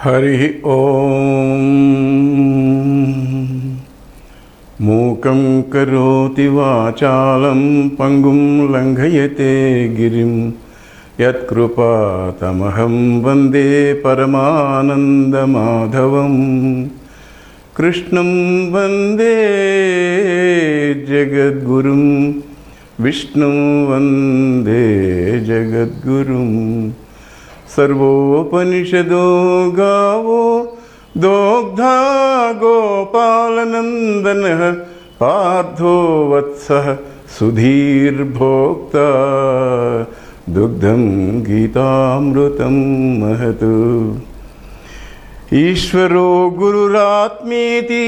హరి ఓం. మూకం కరోతి వాచాలం పంగుం లంఘయతే గిరిం యత్కృపాతమహం వందే పరమానందమాధవం. కృష్ణం వందే జగద్గురుం విష్ణుం వందే జగద్గురుం. సర్వోపనిషదో గావో దోగ్ధా గోపాలనందనః పార్థో వత్సః సుధీర్భోక్తా దుగ్ధం గీతామృతం మహత్. ఈశ్వరో గురురాత్మేతి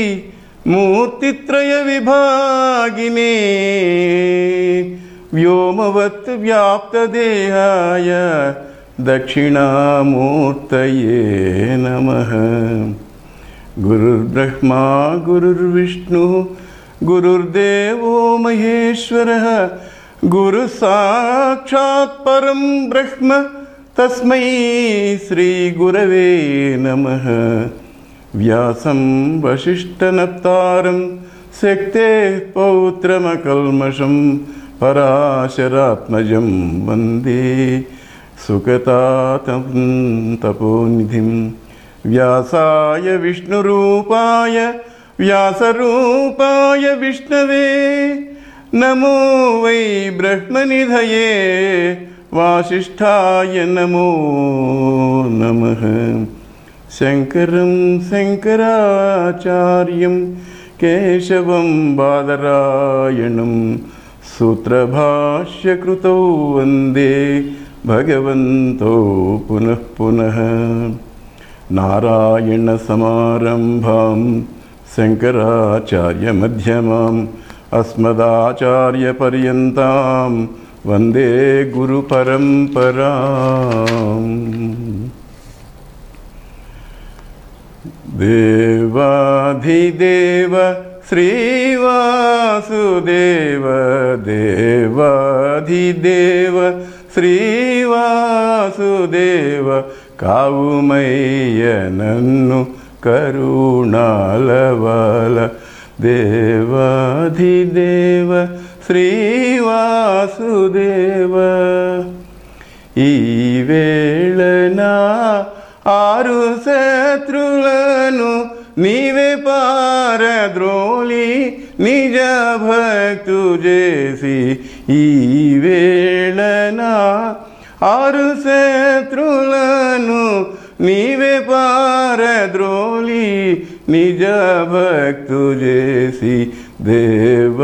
మూర్తిత్రయ విభాగినే వ్యోమవత్ వ్యాప్తదేహాయ దక్షిణామూర్తయే నమః. గురుర్బ్రహ్మా గురుర్విష్ణు గురుర్దేవో మహేశ్వరః. గురు సాక్షాత్ పరం బ్రహ్మ తస్మై శ్రీ గురవే నమః. వ్యాసం వశిష్ఠనప్తారం శక్తేః పౌత్రమకల్మషం పరాశరాత్మజం వందే సుగతాతం తపోనిధిం. వ్యాసాయ విష్ణురూపాయ వ్యాసరూపాయ విష్ణవే నమో వై బ్రహ్మనిధయే వాసిష్ఠాయ నమో నమః. శంకరం శంకరాచార్యం కేశవం బాదరాయణం సూత్రభాష్యకృతౌ వందే భగవంతో పునః పునః. నారాయణ సమారంభాం శంకరాచార్య మధ్యమాం అస్మదాచార్య పర్యంతాం వందే గురు పరంపరాం. దేవాధిదేవ శ్రీవాసుదేవ దేవాధిదేవ శ్రీవాసుదేవ కావుమయ్య నన్ను కరుణాలవాల. దేవాధిదేవ శ్రీవాసుదేవ ఈ వేళనా ఆరు శత్రులను నీవే పారద్రోలి నిజ భక్తు చేసి. ఈ వేళనా ఆరు శత్రులను నీవే పారద్రోలి నిజ భక్తు చేసి. దేవాధిదేవ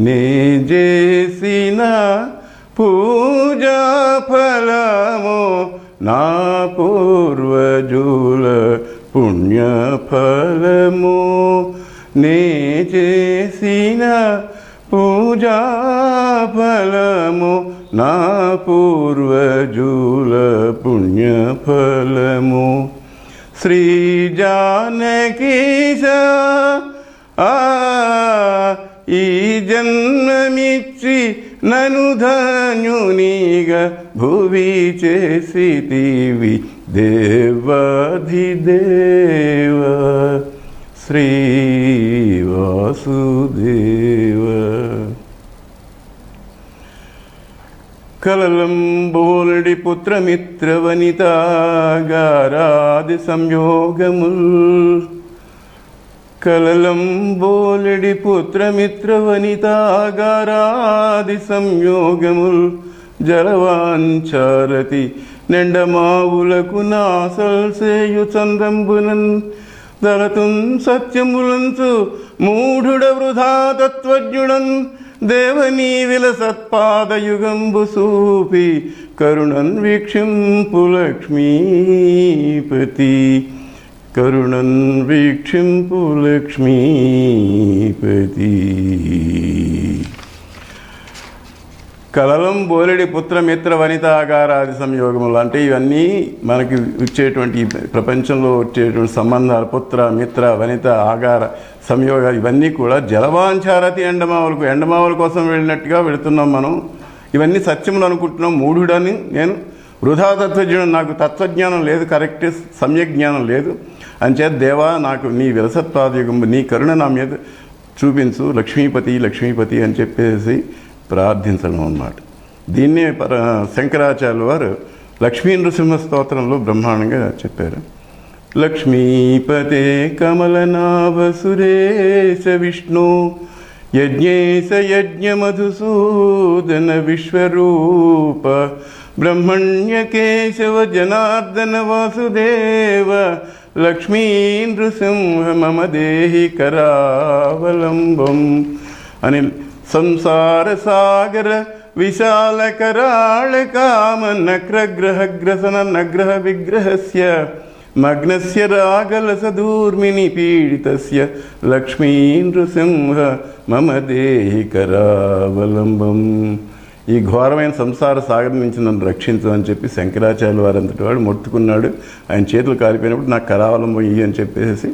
నీ చేసిన పూజా ఫలము నా పూర్వజుల పుణ్యఫలము. నే చేసిన పూజా ఫలము నా పూర్వజుల పుణ్యఫలము. శ్రీ జానకీశ ఈ జన్మమిచ్చి నను ధన్యునిగా భువి చేసితివి. దేవాధిదేవ శ్రీ వాసుదేవ. కలలంబోలడి పుత్రమిత్ర వనితాగారాది సంయోగముల్. కలలంబోలడి పుత్రమిత్ర వనితాగారాది సంయోగముల్. జలవాంచారతి నెండమావులకు నాసల్సేయు చందంబునన్. దళతున్ సత్యములంచు మూఢుడ వృధా తత్వజ్ఞుడన్. దేవనీ విలసత్పాదయుగంబు సూపి కరుణన్ వీక్షింపు లక్ష్మీపతి. కరుణన్ వీక్షింపు లక్ష్మీపతి. కలలం బోలెడి పుత్రమిత్ర వనితాగారాది సంయోగములు అంటే ఇవన్నీ మనకి వచ్చేటువంటి ప్రపంచంలో వచ్చేటువంటి సంబంధాలు, పుత్ర మిత్ర వనిత ఆగార సంయోగాలు ఇవన్నీ కూడా జలవాంఛారతి ఎండమావులకు ఎండమావుల కోసం వెళ్ళినట్టుగా వెళుతున్నాం మనం. ఇవన్నీ సత్యములు అనుకుంటున్నాం, మూఢుడని నేను, వృధా తత్వజ్ఞానం, నాకు తత్వజ్ఞానం లేదు, కరెక్ట్ సమ్యక్ జ్ఞానం లేదు. అంచేత దేవా నాకు నీ విలసత్వాదిగం, నీ కరుణ నా మీద చూపించు, లక్ష్మీపతి లక్ష్మీపతి అని చెప్పేసి ప్రార్థించడం అన్నమాట. దీన్నే శంకరాచార్యుల వారు లక్ష్మీ నృసింహ స్తోత్రంలో బ్రహ్మాండంగా చెప్పారు. లక్ష్మీపతే కమలనాభ సురేశ విష్ణు యజ్ఞేశ యజ్ఞ మధుసూదన విశ్వరూప బ్రహ్మణ్య కేశవ జనార్దన వాసుదేవ లక్ష్మీ నృసింహ మమ దేహి కరావలంబం అని సంసార సాగర విశాల కరాళ కామ నగ్రహ గ్రసన నగ్రహ విగ్రహస్య మగ్నస్య రాగలసదూర్మిని పీడితస్య లక్ష్మీ నృసింహ మమ దేహి కరావలంబం. ఈ ఘోరమైన సంసార సాగరం నుంచి నన్ను రక్షించు అని చెప్పి శంకరాచార్యుల వారంతటి వాడు మొత్తుకున్నాడు. ఆయన చేతులు కాలిపోయినప్పుడు నాకు కరావలంబం ఇయ్యి అని చెప్పేసి.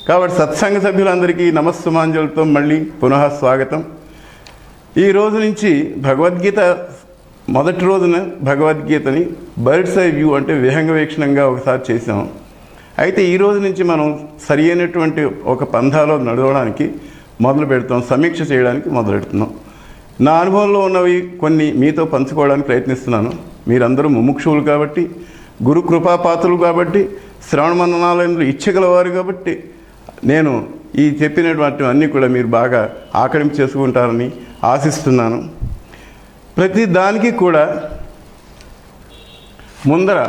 కాబట్టి సత్సంగ సభ్యులందరికీ నమస్సుమాంజలతో మళ్ళీ పునః స్వాగతం. ఈ రోజు నుంచి భగవద్గీత మొదటి రోజున భగవద్గీతని బర్డ్స్ ఐ వ్యూ అంటే విహంగ వీక్షణంగా ఒకసారి చేసాం. అయితే ఈ రోజు నుంచి మనం సరి అయినటువంటి ఒక పంథాలో నడవడానికి మొదలు పెడతాం, సమీక్ష చేయడానికి మొదలు పెడుతున్నాం. నా అనుభవంలో ఉన్నవి కొన్ని మీతో పంచుకోవడానికి ప్రయత్నిస్తున్నాను. మీరందరూ ముముక్షువులు కాబట్టి, గురు కృపాపాత్రులు కాబట్టి, శ్రవణ మననాలయంలో ఇచ్చగలవారు కాబట్టి నేను ఈ చెప్పినటువంటి అన్నీ కూడా మీరు బాగా ఆకలింపు చేసుకుంటారని ఆశిస్తున్నాను. ప్రతి దానికి కూడా ముందర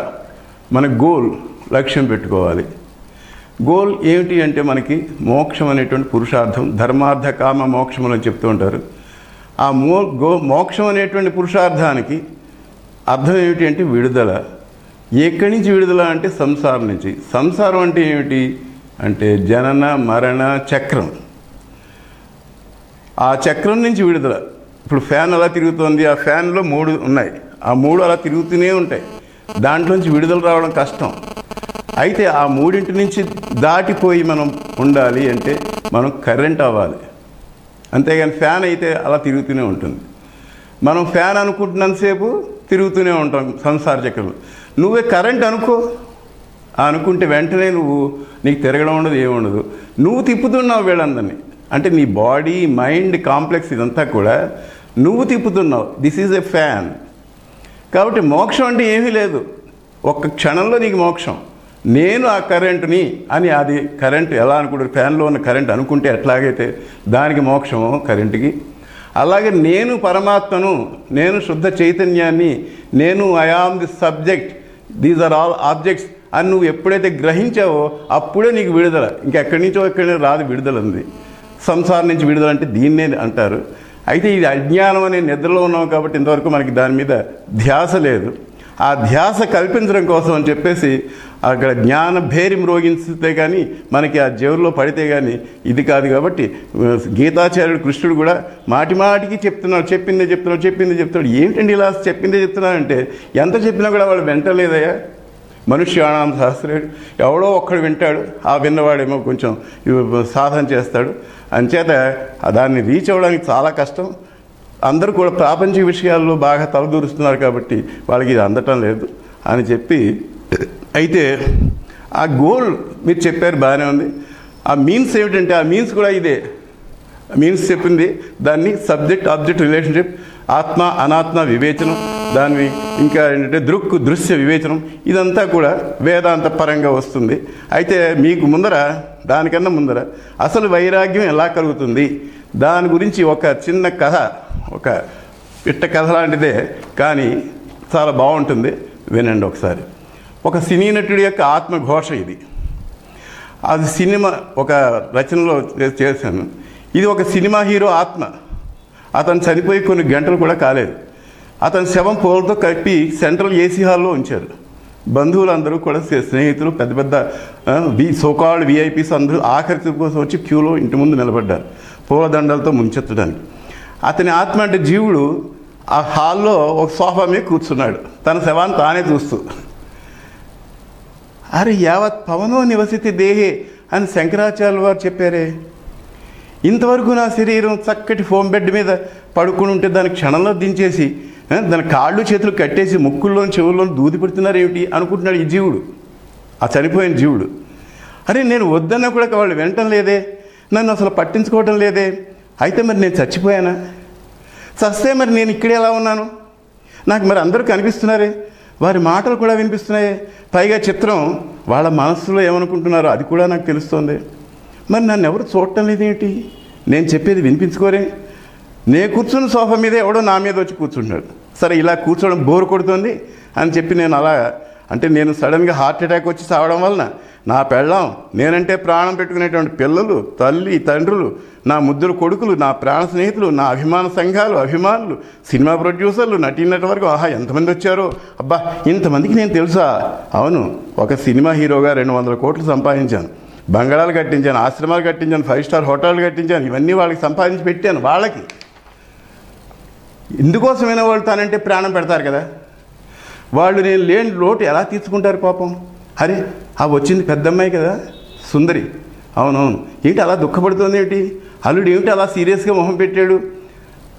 మన గోల్ లక్ష్యం పెట్టుకోవాలి. గోల్ ఏమిటి అంటే మనకి మోక్షం అనేటువంటి పురుషార్థం, ధర్మార్థ కామ మోక్షములు అని చెప్తూ ఉంటారు. ఆ మోక్షం అనేటువంటి పురుషార్థానికి అర్థం ఏమిటి అంటే విడుదల. ఎక్కడి నుంచి విడుదల అంటే సంసారం నుంచి. సంసారం అంటే ఏమిటి అంటే జనన మరణ చక్రం. ఆ చక్రం నుంచి విడుదల. ఇప్పుడు ఫ్యాన్ అలా తిరుగుతోంది, ఆ ఫ్యాన్లో 3 ఉన్నాయి, ఆ 3 అలా తిరుగుతూనే ఉంటాయి. దాంట్లోంచి విడుదల రావడం కష్టం. అయితే ఆ 3 నుంచి దాటిపోయి మనం ఉండాలి అంటే మనం కరెంట్ అవ్వాలి. అంతేగాని ఫ్యాన్ అయితే అలా తిరుగుతూనే ఉంటుంది. మనం ఫ్యాన్ అనుకుంటున్నంతసేపు తిరుగుతూనే ఉంటాం సంసార చక్రంలో. నువ్వే కరెంట్ అనుకుంటే వెంటనే నీకు తిరగడం ఉండదు, ఏముండదు. నువ్వు తిప్పుతున్నావు వీళ్ళందరినీ. అంటే నీ బాడీ మైండ్ కాంప్లెక్స్ ఇదంతా కూడా నువ్వు తిప్పుతున్నావు. This is a fan. కాబట్టి మోక్షం అంటే ఏమీ లేదు, ఒక్క క్షణంలో నీకు మోక్షం. నేను ఆ కరెంటుని అని, అది కరెంట్ ఎలా అనుకుంటారు, ఫ్యాన్లో ఉన్న కరెంట్ అనుకుంటే ఎట్లాగైతే దానికి మోక్షము కరెంటుకి, అలాగే నేను పరమాత్మను, నేను శుద్ధ చైతన్యాన్ని, నేను I am the subject, these are all objects అని నువ్వు ఎప్పుడైతే గ్రహించావో అప్పుడే నీకు విడుదల. ఇంకెక్కడి నుంచో ఎక్కడి రాదు విడుదల ఉంది. సంసారం నుంచి విడుదల అంటే దీన్నే అంటారు. అయితే ఇది అజ్ఞానం అనే నిద్రలో ఉన్నాం కాబట్టి ఇంతవరకు మనకి దాని మీద ధ్యాస లేదు. ఆ ధ్యాస కల్పించడం కోసం అని చెప్పేసి అక్కడ జ్ఞాన భేరి మ్రోగించితే కానీ మనకి ఆ జేవుల్లో పడితే కానీ ఇది కాదు. కాబట్టి గీతాచార్యుడు కృష్ణుడు కూడా మాటి మాటికి చెప్పిందే చెప్తున్నాడు. ఏంటండి ఇలా చెప్పిందే చెప్తున్నాడంటే ఎంత చెప్పినా కూడా వాళ్ళు వెంటలేదయ్యా. మనుష్యాణం సహస్రేడు, ఎవడో ఒక్కడు వింటాడు, ఆ విన్నవాడేమో కొంచెం సాధన చేస్తాడు. అంచేత దాన్ని రీచ్ అవ్వడానికి చాలా కష్టం. అందరూ కూడా ప్రాపంచిక విషయాల్లో బాగా తలదూరుస్తున్నారు కాబట్టి వాళ్ళకి ఇది అందటం లేదు అని చెప్పి. అయితే ఆ గోల్ మీరు చెప్పారు, బాగానే ఉంది. ఆ మీన్స్ ఏమిటంటే ఆ మీన్స్ కూడా ఇదే. మీన్స్ చెప్పింది దాన్ని సబ్జెక్ట్ ఆబ్జెక్ట్ రిలేషన్షిప్, ఆత్మ అనాత్మ వివేచనం, దాన్ని ఇంకా ఏంటంటే దృశ్య వివేచనం, ఇదంతా కూడా వేదాంత పరంగా వస్తుంది. అయితే మీకు దానికన్నా ముందర అసలు వైరాగ్యం ఎలా కలుగుతుంది దాని గురించి ఒక చిన్న కథ, ఒక పిట్ట కథ లాంటిదే కానీ చాలా బాగుంటుంది, వినండి ఒకసారి. ఒక సినీ నటుడి యొక్క ఆత్మఘోష ఇది. అది సినిమా ఒక రచనలో చేశాను. ఇది ఒక సినిమా హీరో ఆత్మ. అతను చనిపోయి కొన్ని గంటలు కూడా కాలేదు. అతని శవం పూలతో కప్పి సెంట్రల్ ఏసీ హాల్లో ఉంచారు. బంధువులందరూ కూడా, స్నేహితులు, పెద్ద పెద్ద సోకాల్డ్ విఐపీస్ అందరూ ఆఖరి కోసం వచ్చి క్యూలో ఇంటి ముందు నిలబడ్డారు పూలదండలతో ముంచెత్తడానికి. అతని ఆత్మ అంటే జీవుడు ఆ హాల్లో ఒక సోఫా మీద కూర్చున్నాడు, తన శవాన్ని తానే చూస్తూ. అరే యావత్ పవనో నివసితి దేహే అని శంకరాచార్యుల వారు చెప్పారే. ఇంతవరకు నా శరీరం చక్కటి ఫోమ్ బెడ్ మీద పడుకుని ఉంటే దాని క్షణంలో దించేసి దాని కాళ్ళు చేతులు కట్టేసి ముక్కుల్లోని చెవుల్లోని దూది పెడుతున్నారు ఏమిటి అనుకుంటున్నాడు ఈ జీవుడు, ఆ చనిపోయిన జీవుడు. అరే నేను వద్దన్నా కూడా వాళ్ళు వినటం లేదే, నన్ను అసలు పట్టించుకోవటం లేదే, అయితే మరి నేను చచ్చిపోయానా? చస్తే మరి నేను ఇక్కడే ఎలా ఉన్నాను? నాకు మరి అందరూ కనిపిస్తున్నారే, వారి మాటలు కూడా వినిపిస్తున్నాయే, పైగా చిత్రం వాళ్ళ మనస్సులో ఏమనుకుంటున్నారో అది కూడా నాకు తెలుస్తోంది. మరి నన్ను ఎవరు చూడటం లేదేంటి, నేను చెప్పేది వినిపించుకోరే? నేను కూర్చున్న సోఫా మీద ఎవడో నా మీద వచ్చి కూర్చుంటున్నాడు. సరే ఇలా కూర్చోవడం బోరు కొడుతుంది అని చెప్పి నేను అలా అంటే నేను సడన్గా హార్ట్ అటాక్ వచ్చి చావడం వలన నా పెళ్ళాం, నేనంటే ప్రాణం పెట్టుకునేటువంటి పిల్లలు, తల్లి తండ్రులు, నా ముద్దుల కొడుకులు, నా ప్రాణ స్నేహితులు, నా అభిమాన సంఘాలు, అభిమానులు, సినిమా ప్రొడ్యూసర్లు, నటీనటి వరకు ఎంతమంది వచ్చారో, అబ్బా ఇంతమందికి నేను తెలుసా? అవును, ఒక సినిమా హీరోగా 200 కోట్లు సంపాదించాను, బంగాళాలు కట్టించాను, ఆశ్రమాలు కట్టించాను, 5 స్టార్ హోటళ్ళు కట్టించాను, ఇవన్నీ వాళ్ళకి సంపాదించి పెట్టాను. వాళ్ళకి ఇందుకోసమైనా వాళ్ళు తానంటే ప్రాణం పెడతారు కదా. వాళ్ళు నేను లేని లోటు ఎలా తీర్చుకుంటారు పాపం? అరే ఆ వచ్చింది పెద్దమ్మాయి కదా సుందరి, అవునవును, ఏంటి అలా దుఃఖపడుతుంది ఏంటి? అల్లుడు ఏమిటి అలా సీరియస్గా మొహం పెట్టాడు?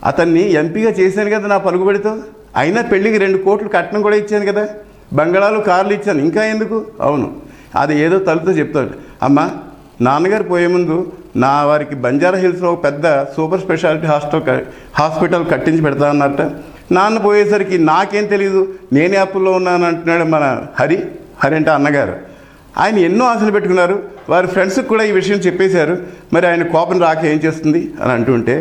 అతన్ని ఎంపీగా చేశాను కదా నా పలుకుబడితో, అయినా పెళ్ళికి 2 కోట్లు కట్నం కూడా ఇచ్చాను కదా, బంగాళాలు కార్లు ఇచ్చాను, ఇంకా ఎందుకు? అవును, అది ఏదో తలుపుతో చెప్తాడు, అమ్మ నాన్నగారు పోయే ముందు నా వారికి బంజారా హిల్స్లో ఒక పెద్ద సూపర్ స్పెషాలిటీ హాస్పిటల్ కట్టించి పెడతా అన్నట్ట. నాన్న పోయేసరికి నాకేం తెలీదు, నేనే అప్పుల్లో ఉన్నాను అంటున్నాడు మన హరి అంటే అన్నగారు. ఆయన ఎన్నో ఆశలు పెట్టుకున్నారు, వారి ఫ్రెండ్స్కి కూడా ఈ విషయం చెప్పేశారు. మరి ఆయన కోపం రాక ఏం చేస్తుంది అని అంటుంటే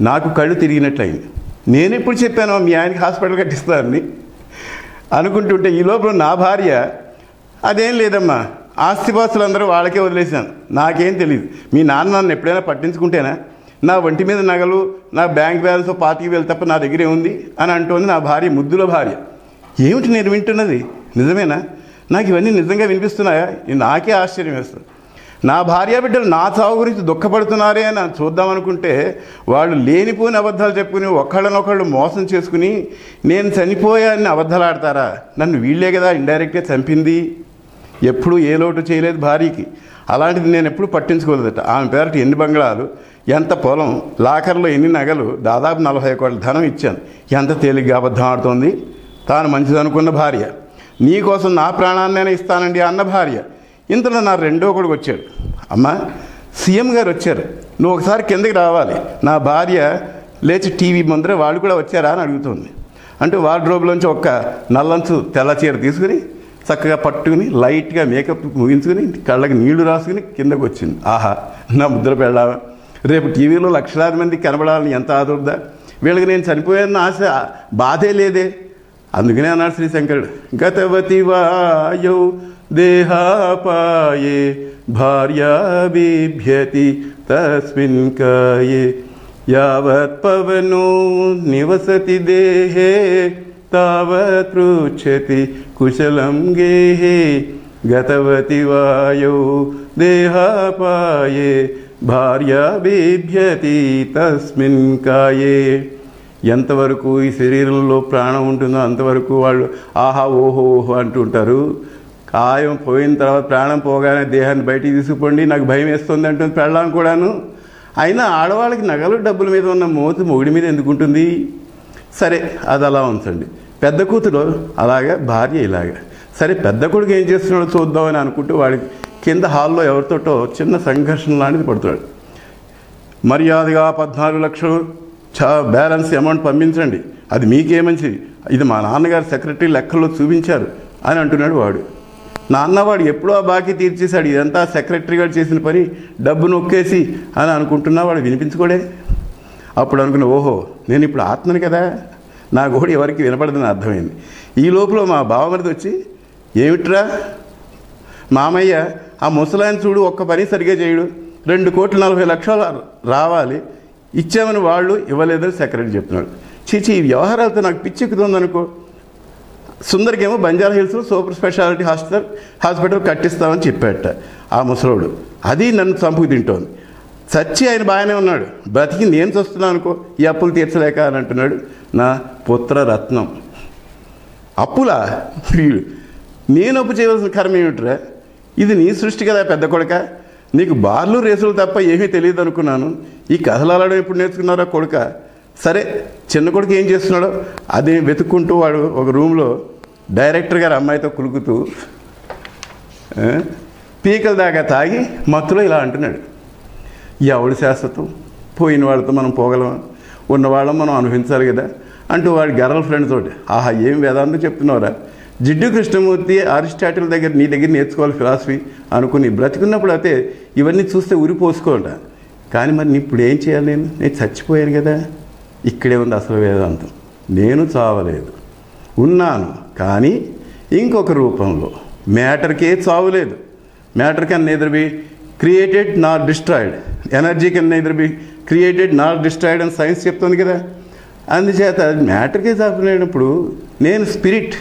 నాకు కళ్ళు తిరిగినట్లయింది. నేను ఎప్పుడు చెప్పాను మీ ఆయనకి హాస్పిటల్ కట్టిస్తానని అనుకుంటుంటే ఈ లోపల నా భార్య, అదేం లేదమ్మా, ఆస్తిపాస్తులు అందరూ వాళ్ళకే వదిలేశాను, నాకేం తెలియదు, మీ నాన్న నన్ను ఎప్పుడైనా పట్టించుకుంటేనా, నా ఒంటి మీద నగలు, నా బ్యాంక్ బ్యాలెన్స్ పార్టీకి వెళ్ళి తప్ప నా దగ్గరే ఉంది అని అంటోంది నా భార్య, ముద్దుల భార్య. ఏమిటి నేను వింటున్నది నిజమేనా? నాకు ఇవన్నీ నిజంగా వినిపిస్తున్నాయా? నాకే ఆశ్చర్యం వేస్తుంది. నా భార్య బిడ్డలు నా చావు గురించి దుఃఖపడుతున్నారే అని చూద్దామనుకుంటే వాళ్ళు లేనిపోయిన అబద్ధాలు చెప్పుకుని ఒకళ్ళనొకళ్ళు మోసం చేసుకుని నేను చనిపోయాన్ని అబద్ధాలు ఆడతారా? నన్ను వీళ్ళే కదా ఇండైరెక్ట్గా చంపింది. ఎప్పుడు ఏ లోటు చేయలేదు భార్యకి, అలాంటిది నేను ఎప్పుడు పట్టించుకోలేదట. ఆమె పేరట ఎన్ని బంగ్లాలు, ఎంత పొలం, లాకర్లో ఎన్ని నగలు, దాదాపు 40 కోట్ల ధనం ఇచ్చాను. ఎంత తేలిగ్గా అబద్ధం ఆడుతోంది. తాను మంచిదనుకున్న భార్య, నీకోసం నా ప్రాణాన్నైనా ఇస్తానండి అన్న భార్య. ఇంతలో నా 2వ కొడుకు వచ్చాడు, అమ్మ సీఎం గారు వచ్చారు, నువ్వు ఒకసారి కిందకి రావాలి. నా భార్య లేచి టీవీ ముందర వాళ్ళు కూడా వచ్చారా అని అడుగుతుంది. అంటే వార్డ్రోబ్లోంచి ఒక్క నల్లంచు తెల్ల చీర తీసుకుని చక్కగా పట్టుకుని లైట్గా మేకప్ ముగించుకుని కళ్ళకి నీళ్లు రాసుకుని కిందకు వచ్చింది. ఆహా నా ముద్ర పెళ్ళావా, రేపు టీవీలో లక్షలాది మందికి కనబడాలని ఎంత ఆదుర్దా, వీళ్ళకి నేను చనిపోయాన్న ఆశ బాధే లేదే. అందుకనే అన్నాడు శ్రీశంకరుడు, గతవతి వాయౌ దేహాపాయే భార్యా బిభ్యతి తస్మిన్ కాయే యావత్ పవనో నివసతి దేహే తావత్ పృచ్ఛతి కుశలం గేహే గతవతి వాయౌ దేహాపాయే భార్యా బిభ్యతి తస్మిన్ కాయే. ఎంతవరకు ఈ శరీరంలో ప్రాణం ఉంటుందో అంతవరకు వాళ్ళు ఆహా ఓహో ఓహో అంటుంటారు. కాయం పోయిన తర్వాత ప్రాణం పోగానే దేహాన్ని బయటికి తీసుకుపోండి, నాకు భయం వేస్తుంది అంటుంది పెళ్ళాం కూడాను. అయినా ఆడవాళ్ళకి నగలు డబ్బుల మీద ఉన్న మోతు మొగుడి మీద ఎందుకు ఉంటుంది? సరే అది అలా ఉంచండి. పెద్ద కూతురు అలాగా, భార్య ఇలాగా. సరే పెద్ద కొడుకు ఏం చేస్తున్నాడో చూద్దామని అనుకుంటూ వాడికి కింద హాల్లో ఎవరితోటో చిన్న సంఘర్షణ లాంటిది పడుతున్నాడు. మర్యాదగా 14 లక్షలు బ్యాలెన్స్ అమౌంట్ పంపించండి, అది మీకే మంచిది, ఇది మా నాన్నగారు సెక్రటరీ లెక్కల్లో చూపించారు అని అంటున్నాడు వాడు. నాన్నవాడు ఎప్పుడో ఆ బాకీ తీర్చేశాడు, ఇదంతా సెక్రటరీ గారు చేసిన పని, డబ్బు నొక్కేసి అని అనుకుంటున్నా వాడు వినిపించుకోడే. అప్పుడు అనుకున్నా, ఓహో నేను ఇప్పుడు ఆత్మని కదా, నా గోడు ఎవరికి వినపడదని అర్థమైంది. ఈ లోపల మా బావమరిది వచ్చి, ఏమిట్రా మామయ్య ఆ ముసలాయన చూడు, ఒక్క పని సరిగ్గా చేయడు, 2,40,00,000 రావాలి, ఇచ్చామని వాళ్ళు ఇవ్వలేదని సెక్రటరీ చెప్తున్నాడు. చీచి ఈ వ్యవహారాలతో నాకు పిచ్చెక్కుతుందనుకో. సుందరికేమో బంజారా హిల్స్లో సూపర్ స్పెషాలిటీ హాస్పిటల్ కట్టిస్తామని చెప్పాట ఆ ముసలోడు. అది నన్ను చంపుకు తింటోంది. చచ్చి ఆయన బాగానే ఉన్నాడు, బ్రతికి నేను చస్తున్నాను అనుకో, ఈ అప్పులు తీర్చలేక అని అంటున్నాడు నా పుత్రరత్నం. అప్పులా వీడు, నేను అప్పు చేయవలసిన కర్మ ఏమిట్రా? ఇది నీ సృష్టి కదా పెద్ద కొడుక, నీకు బార్లు రేసులు తప్ప ఏమీ తెలియదు అనుకున్నాను. ఈ కథలు ఆడడం ఎప్పుడు నేర్చుకున్నారా కొడుక? సరే చిన్న కొడుకు ఏం చేస్తున్నాడో అది వెతుక్కుంటూ వాడు ఒక రూమ్లో డైరెక్టర్ గారు అమ్మాయితో కులుకుతూ పీకల దాకా తాగి మత్తులో ఇలా అంటున్నాడు, ఎవడు శాశ్వతం, పోయిన వాళ్ళతో మనం పోగలమా, ఉన్నవాళ్ళం మనం అనుభవించాలి కదా అంటూ వాడి గర్ల్ ఫ్రెండ్ తోటి, ఆహా ఏం వేదాంతం చెప్తున్నావురా, జిడ్డు కృష్ణమూర్తి అరిస్టాటిల్ దగ్గర నీ దగ్గర నేర్చుకోవాలి ఫిలాసఫీ అనుకుని బ్రతికున్నప్పుడు అయితే ఇవన్నీ చూస్తే ఉరిపోసుకోట. కానీ మరి ఇప్పుడు ఏం చేయాలి, నేను చచ్చిపోయాను కదా, ఇక్కడే ఉంది అసలు వేదాంతం. నేను చావలేదు, ఉన్నాను కానీ ఇంకొక రూపంలో. మ్యాటర్కే చావు లేదు. Matter can Nether be created not destroyed, energy can Nether be created not destroyed అని సైన్స్ చెప్తుంది కదా. అందుచేత మ్యాటర్కే చావలేనప్పుడు నేను స్పిరిట్,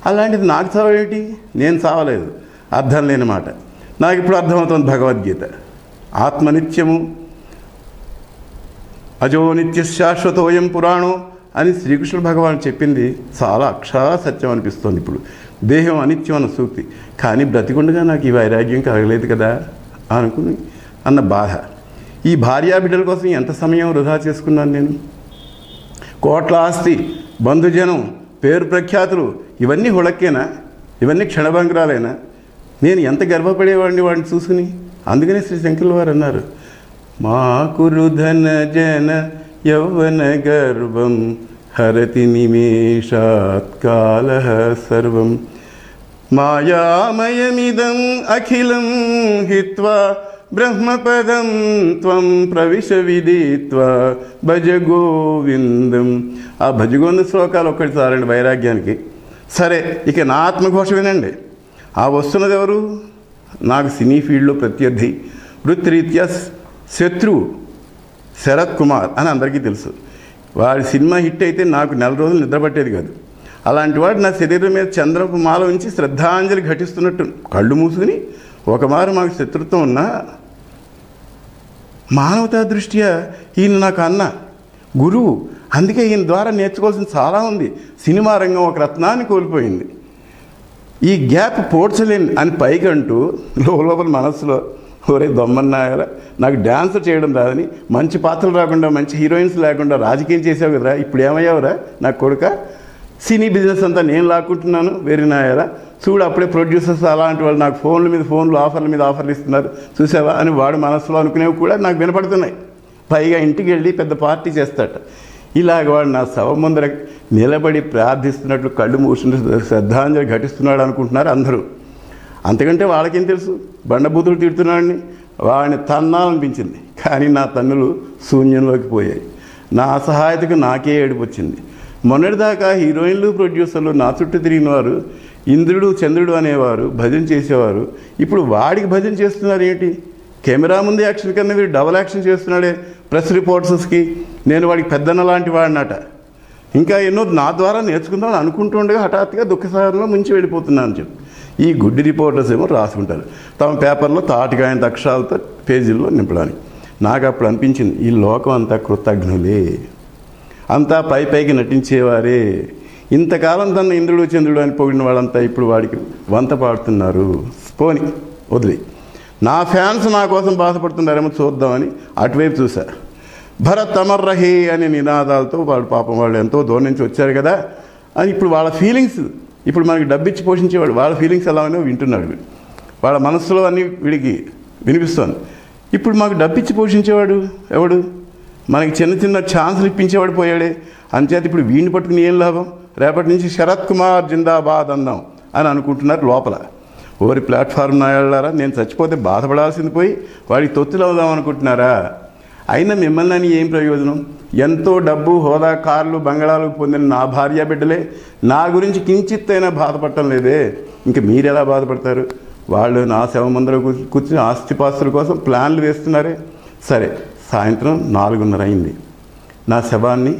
అలాంటిది నాకు చావేంటి, నేను చావలేదు, అర్థం లేని మాట. నాకు ఇప్పుడు అర్థమవుతుంది భగవద్గీత, ఆత్మనిత్యము అజో నిత్య శాశ్వతోయం పురాణం అని శ్రీకృష్ణ భగవాన్ చెప్పింది చాలా అక్షర సత్యం అనిపిస్తుంది. ఇప్పుడు దేహం అనిత్యం అన్న సూక్తి, కానీ బ్రతికుండగా నాకు ఈ వైరాగ్యం కలగలేదు కదా అనుకుని అన్న బాధ. ఈ భార్యాబిడ్డల కోసం ఎంత సమయం వృధా చేసుకున్నాను నేను. కోట్ల ఆస్తి, బంధుజనం, పేరు ప్రఖ్యాతులు ఇవన్నీ హుళక్కేనా, ఇవన్నీ క్షణభంగురాలేనా? నేను ఎంత గర్వపడేవాడిని వాడిని చూసుకుని. అందుకనే శ్రీ శంకరుల వారు అన్నారు, మా కురు ధన జన యౌవన గర్వం హరతి నిమేషాత్ కాల సర్వం మాయామయమిదం అఖిలం హిత్వా బ్రహ్మపదం త్వం ప్రవిశ విదిత్వా భజ గోవిందం. ఆ భజగోవింద శ్లోకాలు ఒక్కటి చాలండి వైరాగ్యానికి. సరే, ఇక నా ఆత్మఘోష వినండి. ఆ వస్తున్నది ఎవరు? నాకు సినీ ఫీల్డ్లో ప్రత్యర్థి, వృత్తిరీత్యా శత్రువు శరత్ కుమార్ అని అందరికీ తెలుసు. వాడి సినిమా హిట్ అయితే నాకు నెల రోజులు నిద్రపట్టేది కాదు. అలాంటి వాడు నా శరీరం మీద చంద్రపు మాల ఉంచి శ్రద్ధాంజలి ఘటిస్తున్నట్టు కళ్ళు మూసుకుని ఒకమారు మాకు శత్రుత్వం ఉన్నా మానవతా దృష్ట్యా ఈయన నాకు అన్న గురువు. అందుకే ఈయన ద్వారా నేర్చుకోవాల్సింది చాలా ఉంది. సినిమా రంగం ఒక రత్నాన్ని కోల్పోయింది. ఈ గ్యాప్ పోడ్చలేని అని పైకంటూ లోపల మనసులో, ఒరే దొమ్మన్నాయరా, నాకు డ్యాన్స్ చేయడం రాదని, మంచి పాత్రలు రాకుండా, మంచి హీరోయిన్స్ లేకుండా రాజకీయం చేసావు కదరా, ఇప్పుడు ఏమయ్యావురా నా కొడుక, సినీ బిజినెస్ అంతా నేను లాక్కుంటున్నాను వేరినాయరా, చూడు అప్పుడే ప్రొడ్యూసర్స్ అలాంటి వాళ్ళు నాకు ఫోన్ల మీద ఫోన్లు, ఆఫర్ల మీద ఆఫర్లు ఇస్తున్నారు చూసావా అని వాడు మనసులో అనుకునేవి కూడా నాకు వినపడుతున్నాయి. పైగా ఇంటికి వెళ్ళి పెద్ద పార్టీ చేస్తాట. ఇలాగ వాడు నా శవం ముందర నిలబడి ప్రార్థిస్తున్నట్లు కళ్ళు మూసిన శ్రద్ధాంజలి ఘటిస్తున్నాడు అనుకుంటున్నారు అందరూ. అంతకంటే వాళ్ళకేం తెలుసు, బండబూతులు తిడుతున్నాడని. వాడిని తన్నాలనిపించింది, కానీ నా తన్నులు శూన్యంలోకి పోయాయి. నా అసహాయతకు నాకే ఏడుపు వచ్చింది. మొన్నటిదాకా హీరోయిన్లు, ప్రొడ్యూసర్లు నా చుట్టూ తిరిగిన వారు, ఇంద్రుడు చంద్రుడు అనేవారు, భజన చేసేవారు, ఇప్పుడు వాడికి భజన చేస్తున్నారు ఏంటి? కెమెరా ముందు యాక్షన్ కన్నా వీడు డబల్ యాక్షన్ చేస్తున్నాడే ప్రెస్ రిపోర్ట్స్కి. నేను వాడికి పెద్దన్న లాంటి వాడినట. ఇంకా ఎన్నో నా ద్వారా నేర్చుకుందామని అనుకుంటూ ఉండగా హఠాత్తుగా దుఃఖసాగరంలో ముంచి వెళ్ళిపోతున్నాను అని చెప్పి ఈ గుడ్డి రిపోర్టర్స్ ఏమో రాసుకుంటారు తమ పేపర్లో తాటికాయంత అక్షరాలతో పేజీల్లో నింపడానికి. నాకు అప్పుడు అనిపించింది, ఈ లోకం అంతా కృతజ్ఞులే, అంతా పైకి నటించేవారే. ఇంతకాలం తన ఇంద్రుడు చంద్రుడు అని పొగిడిన వాళ్ళంతా ఇప్పుడు వాడికి వంత పాడుతున్నారు. పోని వదిలి, నా ఫ్యాన్స్ నా కోసం బాధపడుతున్నారేమో చూద్దామని అటువైపు చూసా. భరత్ అమర్ రహే అనే నినాదాలతో వాడు పాపం వాళ్ళు ఎంతో దూరం నుంచి వచ్చారు కదా అని ఇప్పుడు వాళ్ళ ఫీలింగ్స్, ఇప్పుడు మనకి డబ్బిచ్చి పోషించేవాడు వాళ్ళ ఫీలింగ్స్ ఎలా ఉన్నాయో వింటున్నాడు. వాళ్ళ మనసులో అన్నీ వీడికి వినిపిస్తోంది. ఇప్పుడు మాకు డబ్బిచ్చి పోషించేవాడు ఎవడు? మనకి చిన్న చిన్న ఛాన్సులు ఇప్పించేవాడు పోయాడే. అంచేత ఇప్పుడు వీడిని పట్టుకుని ఏం లాభం? రేపటి నుంచి శరత్ కుమార్ జిందాబాద్ అందాం అని అనుకుంటున్నారు లోపల. ఓరి ప్లాట్ఫామ్ నాయాళ్ళారా, నేను చచ్చిపోతే బాధపడాల్సింది పోయి వాడికి తొత్తులు అవుదాం అనుకుంటున్నారా? అయినా మిమ్మల్ని అని ఏం ప్రయోజనం? ఎంతో డబ్బు, హోదా, కార్లు, బంగళాలు పొందిన నా భార్య బిడ్డలే నా గురించి కించిత్తైనా బాధపడటం లేదే. ఇంక మీరెలా బాధపడతారు? వాళ్ళు నా శవం ముందర కూర్చుని ఆస్తిపాస్తుల కోసం ప్లాన్లు వేస్తున్నారే. సరే, సాయంత్రం 4:30 అయింది. నా శవాన్ని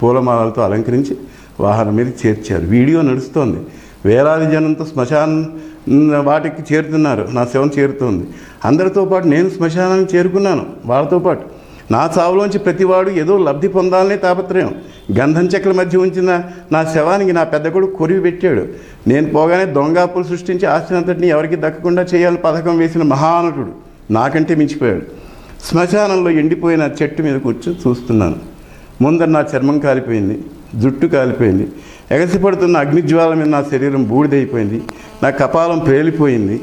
పూలమాలలతో అలంకరించి వాహనం మీద చేర్చారు. వీడియో నడుస్తోంది. వేలాది జనంతో శ్మశానం వాటికి చేరుతున్నారు. నా శవం చేరుతోంది. అందరితో పాటు నేను శ్మశానానికి చేరుకున్నాను వాళ్ళతో పాటు. నా చావులోంచి ప్రతివాడు ఏదో లబ్ధి పొందాలనే తాపత్రయం. గంధం చెక్కల మధ్య ఉంచిన నా శవానికి నా పెద్ద కొడుకు కొరివి పెట్టాడు. నేను పోగానే దొంగాపులు సృష్టించి ఆస్తినంతటిని ఎవరికి దక్కకుండా చేయాలని పథకం వేసిన మహానటుడు నాకంటే మించిపోయాడు. శ్మశానంలో ఎండిపోయిన చెట్టు మీద కూర్చొని చూస్తున్నాను. ముందర నా చర్మం కాలిపోయింది, జుట్టు కాలిపోయింది, ఎగసిపడుతున్న అగ్నిజ్వాల మీద నా శరీరం బూడిదైపోయింది, నా కపాలం పేలిపోయింది.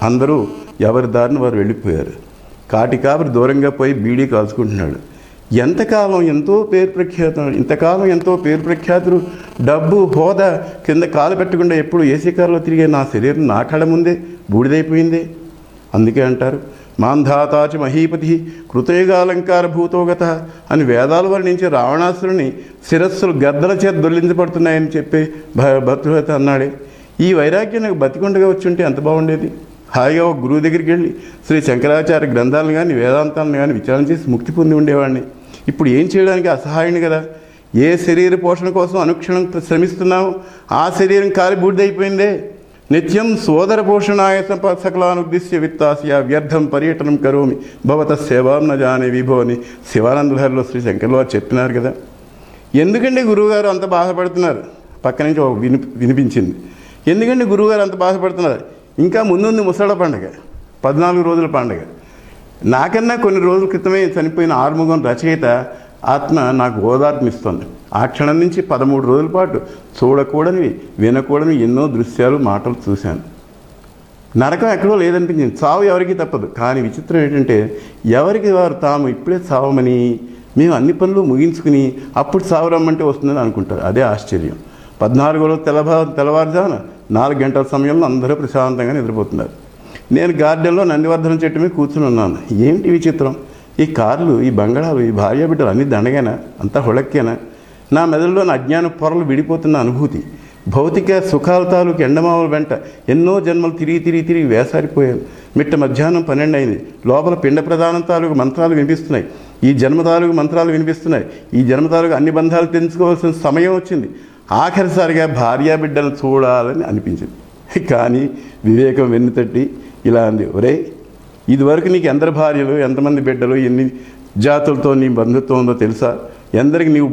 అందరూ ఎవరి దారిని వారు వెళ్ళిపోయారు. కాటికాపరి దూరంగా పోయి బీడీ కాల్చుకుంటున్నాడు. ఇంతకాలం ఎంతో పేరు ప్రఖ్యాతులు, డబ్బు, హోదా కింద కాలు పెట్టకుండా ఎప్పుడు ఏసీ కారులో తిరిగే నా శరీరం నా కళ్ళ ముందే బూడిదైపోయిందే. అందుకే అంటారు మాంధాతాచ మహీపతి కృతయుగాలంకార భూతోగత అని వేదాలు వర్ణించి రావణాసురుని శిరస్సులు గద్దల చేత దొల్లించబడుతున్నాయని చెప్పి భర్తృహత అన్నాడే. ఈ వైరాగ్యం నాకు బతికొండగా వచ్చి ఉంటే ఎంత బాగుండేది. హాయిగా ఒక గురువు దగ్గరికి వెళ్ళి శ్రీ శంకరాచార్య గ్రంథాలను కానీ వేదాంతాలను కానీ విచారణ చేసి ముక్తి పొంది ఉండేవాడిని. ఇప్పుడు ఏం చేయడానికి అసహాయుని కదా. ఏ శరీర పోషణ కోసం అనుక్షణం శ్రమిస్తున్నామో ఆ శరీరం కాలి బూడిదైపోయిందే. నిత్యం సోదర పోషణాయ సకలానుద్దిశ్య విత్తాస్య వ్యర్థం పర్యటనం కరోమి భవత సేవాం న జానే విభో అని శివానందలహరిలో శ్రీ శంకర్లు వారు చెప్పినారు కదా. ఎందుకండి గురువుగారు అంత బాధపడుతున్నారు? పక్క నుంచి వినిపించింది. ఎందుకండి గురువుగారు అంత బాధపడుతున్నారు? ఇంకా ముందుంది ముసళ్ళ పండుగ, 14 రోజుల పండుగ. నాకన్నా కొన్ని రోజుల క్రితమే చనిపోయిన ఆర్ముగం రచయిత ఆత్మ నాకు ఓదార్పునిస్తుంది. ఆ క్షణం నుంచి 13 రోజుల పాటు చూడకూడనివి, వినకూడని ఎన్నో దృశ్యాలు, మాటలు చూశాను. నరకం ఎక్కడో లేదనిపించింది. చావు ఎవరికి తప్పదు. కానీ విచిత్రం ఏంటంటే ఎవరికి వారు తాము ఇప్పుడే చావమని, మేము అన్ని పనులు ముగించుకుని అప్పుడు చావు రమ్మంటే వస్తుందని అనుకుంటారు. అదే ఆశ్చర్యం. 14 రోజులు తెల్లవారుజామున 4 గంటల సమయంలో అందరూ ప్రశాంతంగా నిద్రపోతున్నారు. నేను గార్డెన్లో నందివర్ధనం చెట్టు మీద కూర్చుని ఉన్నాను. ఏమిటి విచిత్రం? ఈ కార్లు, ఈ బంగళాలు, ఈ భార్యాబిడ్డలు అన్నీ దండగేనా? అంతా హుళక్కేనా? నా మెదడులోని అజ్ఞాన పొరలు విడిపోతున్న అనుభూతి. భౌతిక సుఖాల తాలూకు ఎండమావుల వెంట ఎన్నో జన్మలు తిరిగి వేసారిపోయాను. మిట్ట మధ్యాహ్నం 12 అయింది. లోపల పిండ ప్రధానం తాలూకు మంత్రాలు వినిపిస్తున్నాయి. ఈ జన్మ తాలూకు మంత్రాలు వినిపిస్తున్నాయి. ఈ జన్మ తాలూకు అన్ని బంధాలు తెలుసుకోవాల్సిన సమయం వచ్చింది. ఆఖరిసారిగా భార్యాబిడ్డలను చూడాలని అనిపించింది. కానీ వివేకం వెన్నుతట్టి ఇలా అంది, ఒరే, ఇదివరకు నీకు ఎందరు భార్యలు, ఎంతమంది బిడ్డలు, ఎన్ని జాతులతో నీ బంధుత్వం ఉందో తెలుసా? ఎందరికి నీవు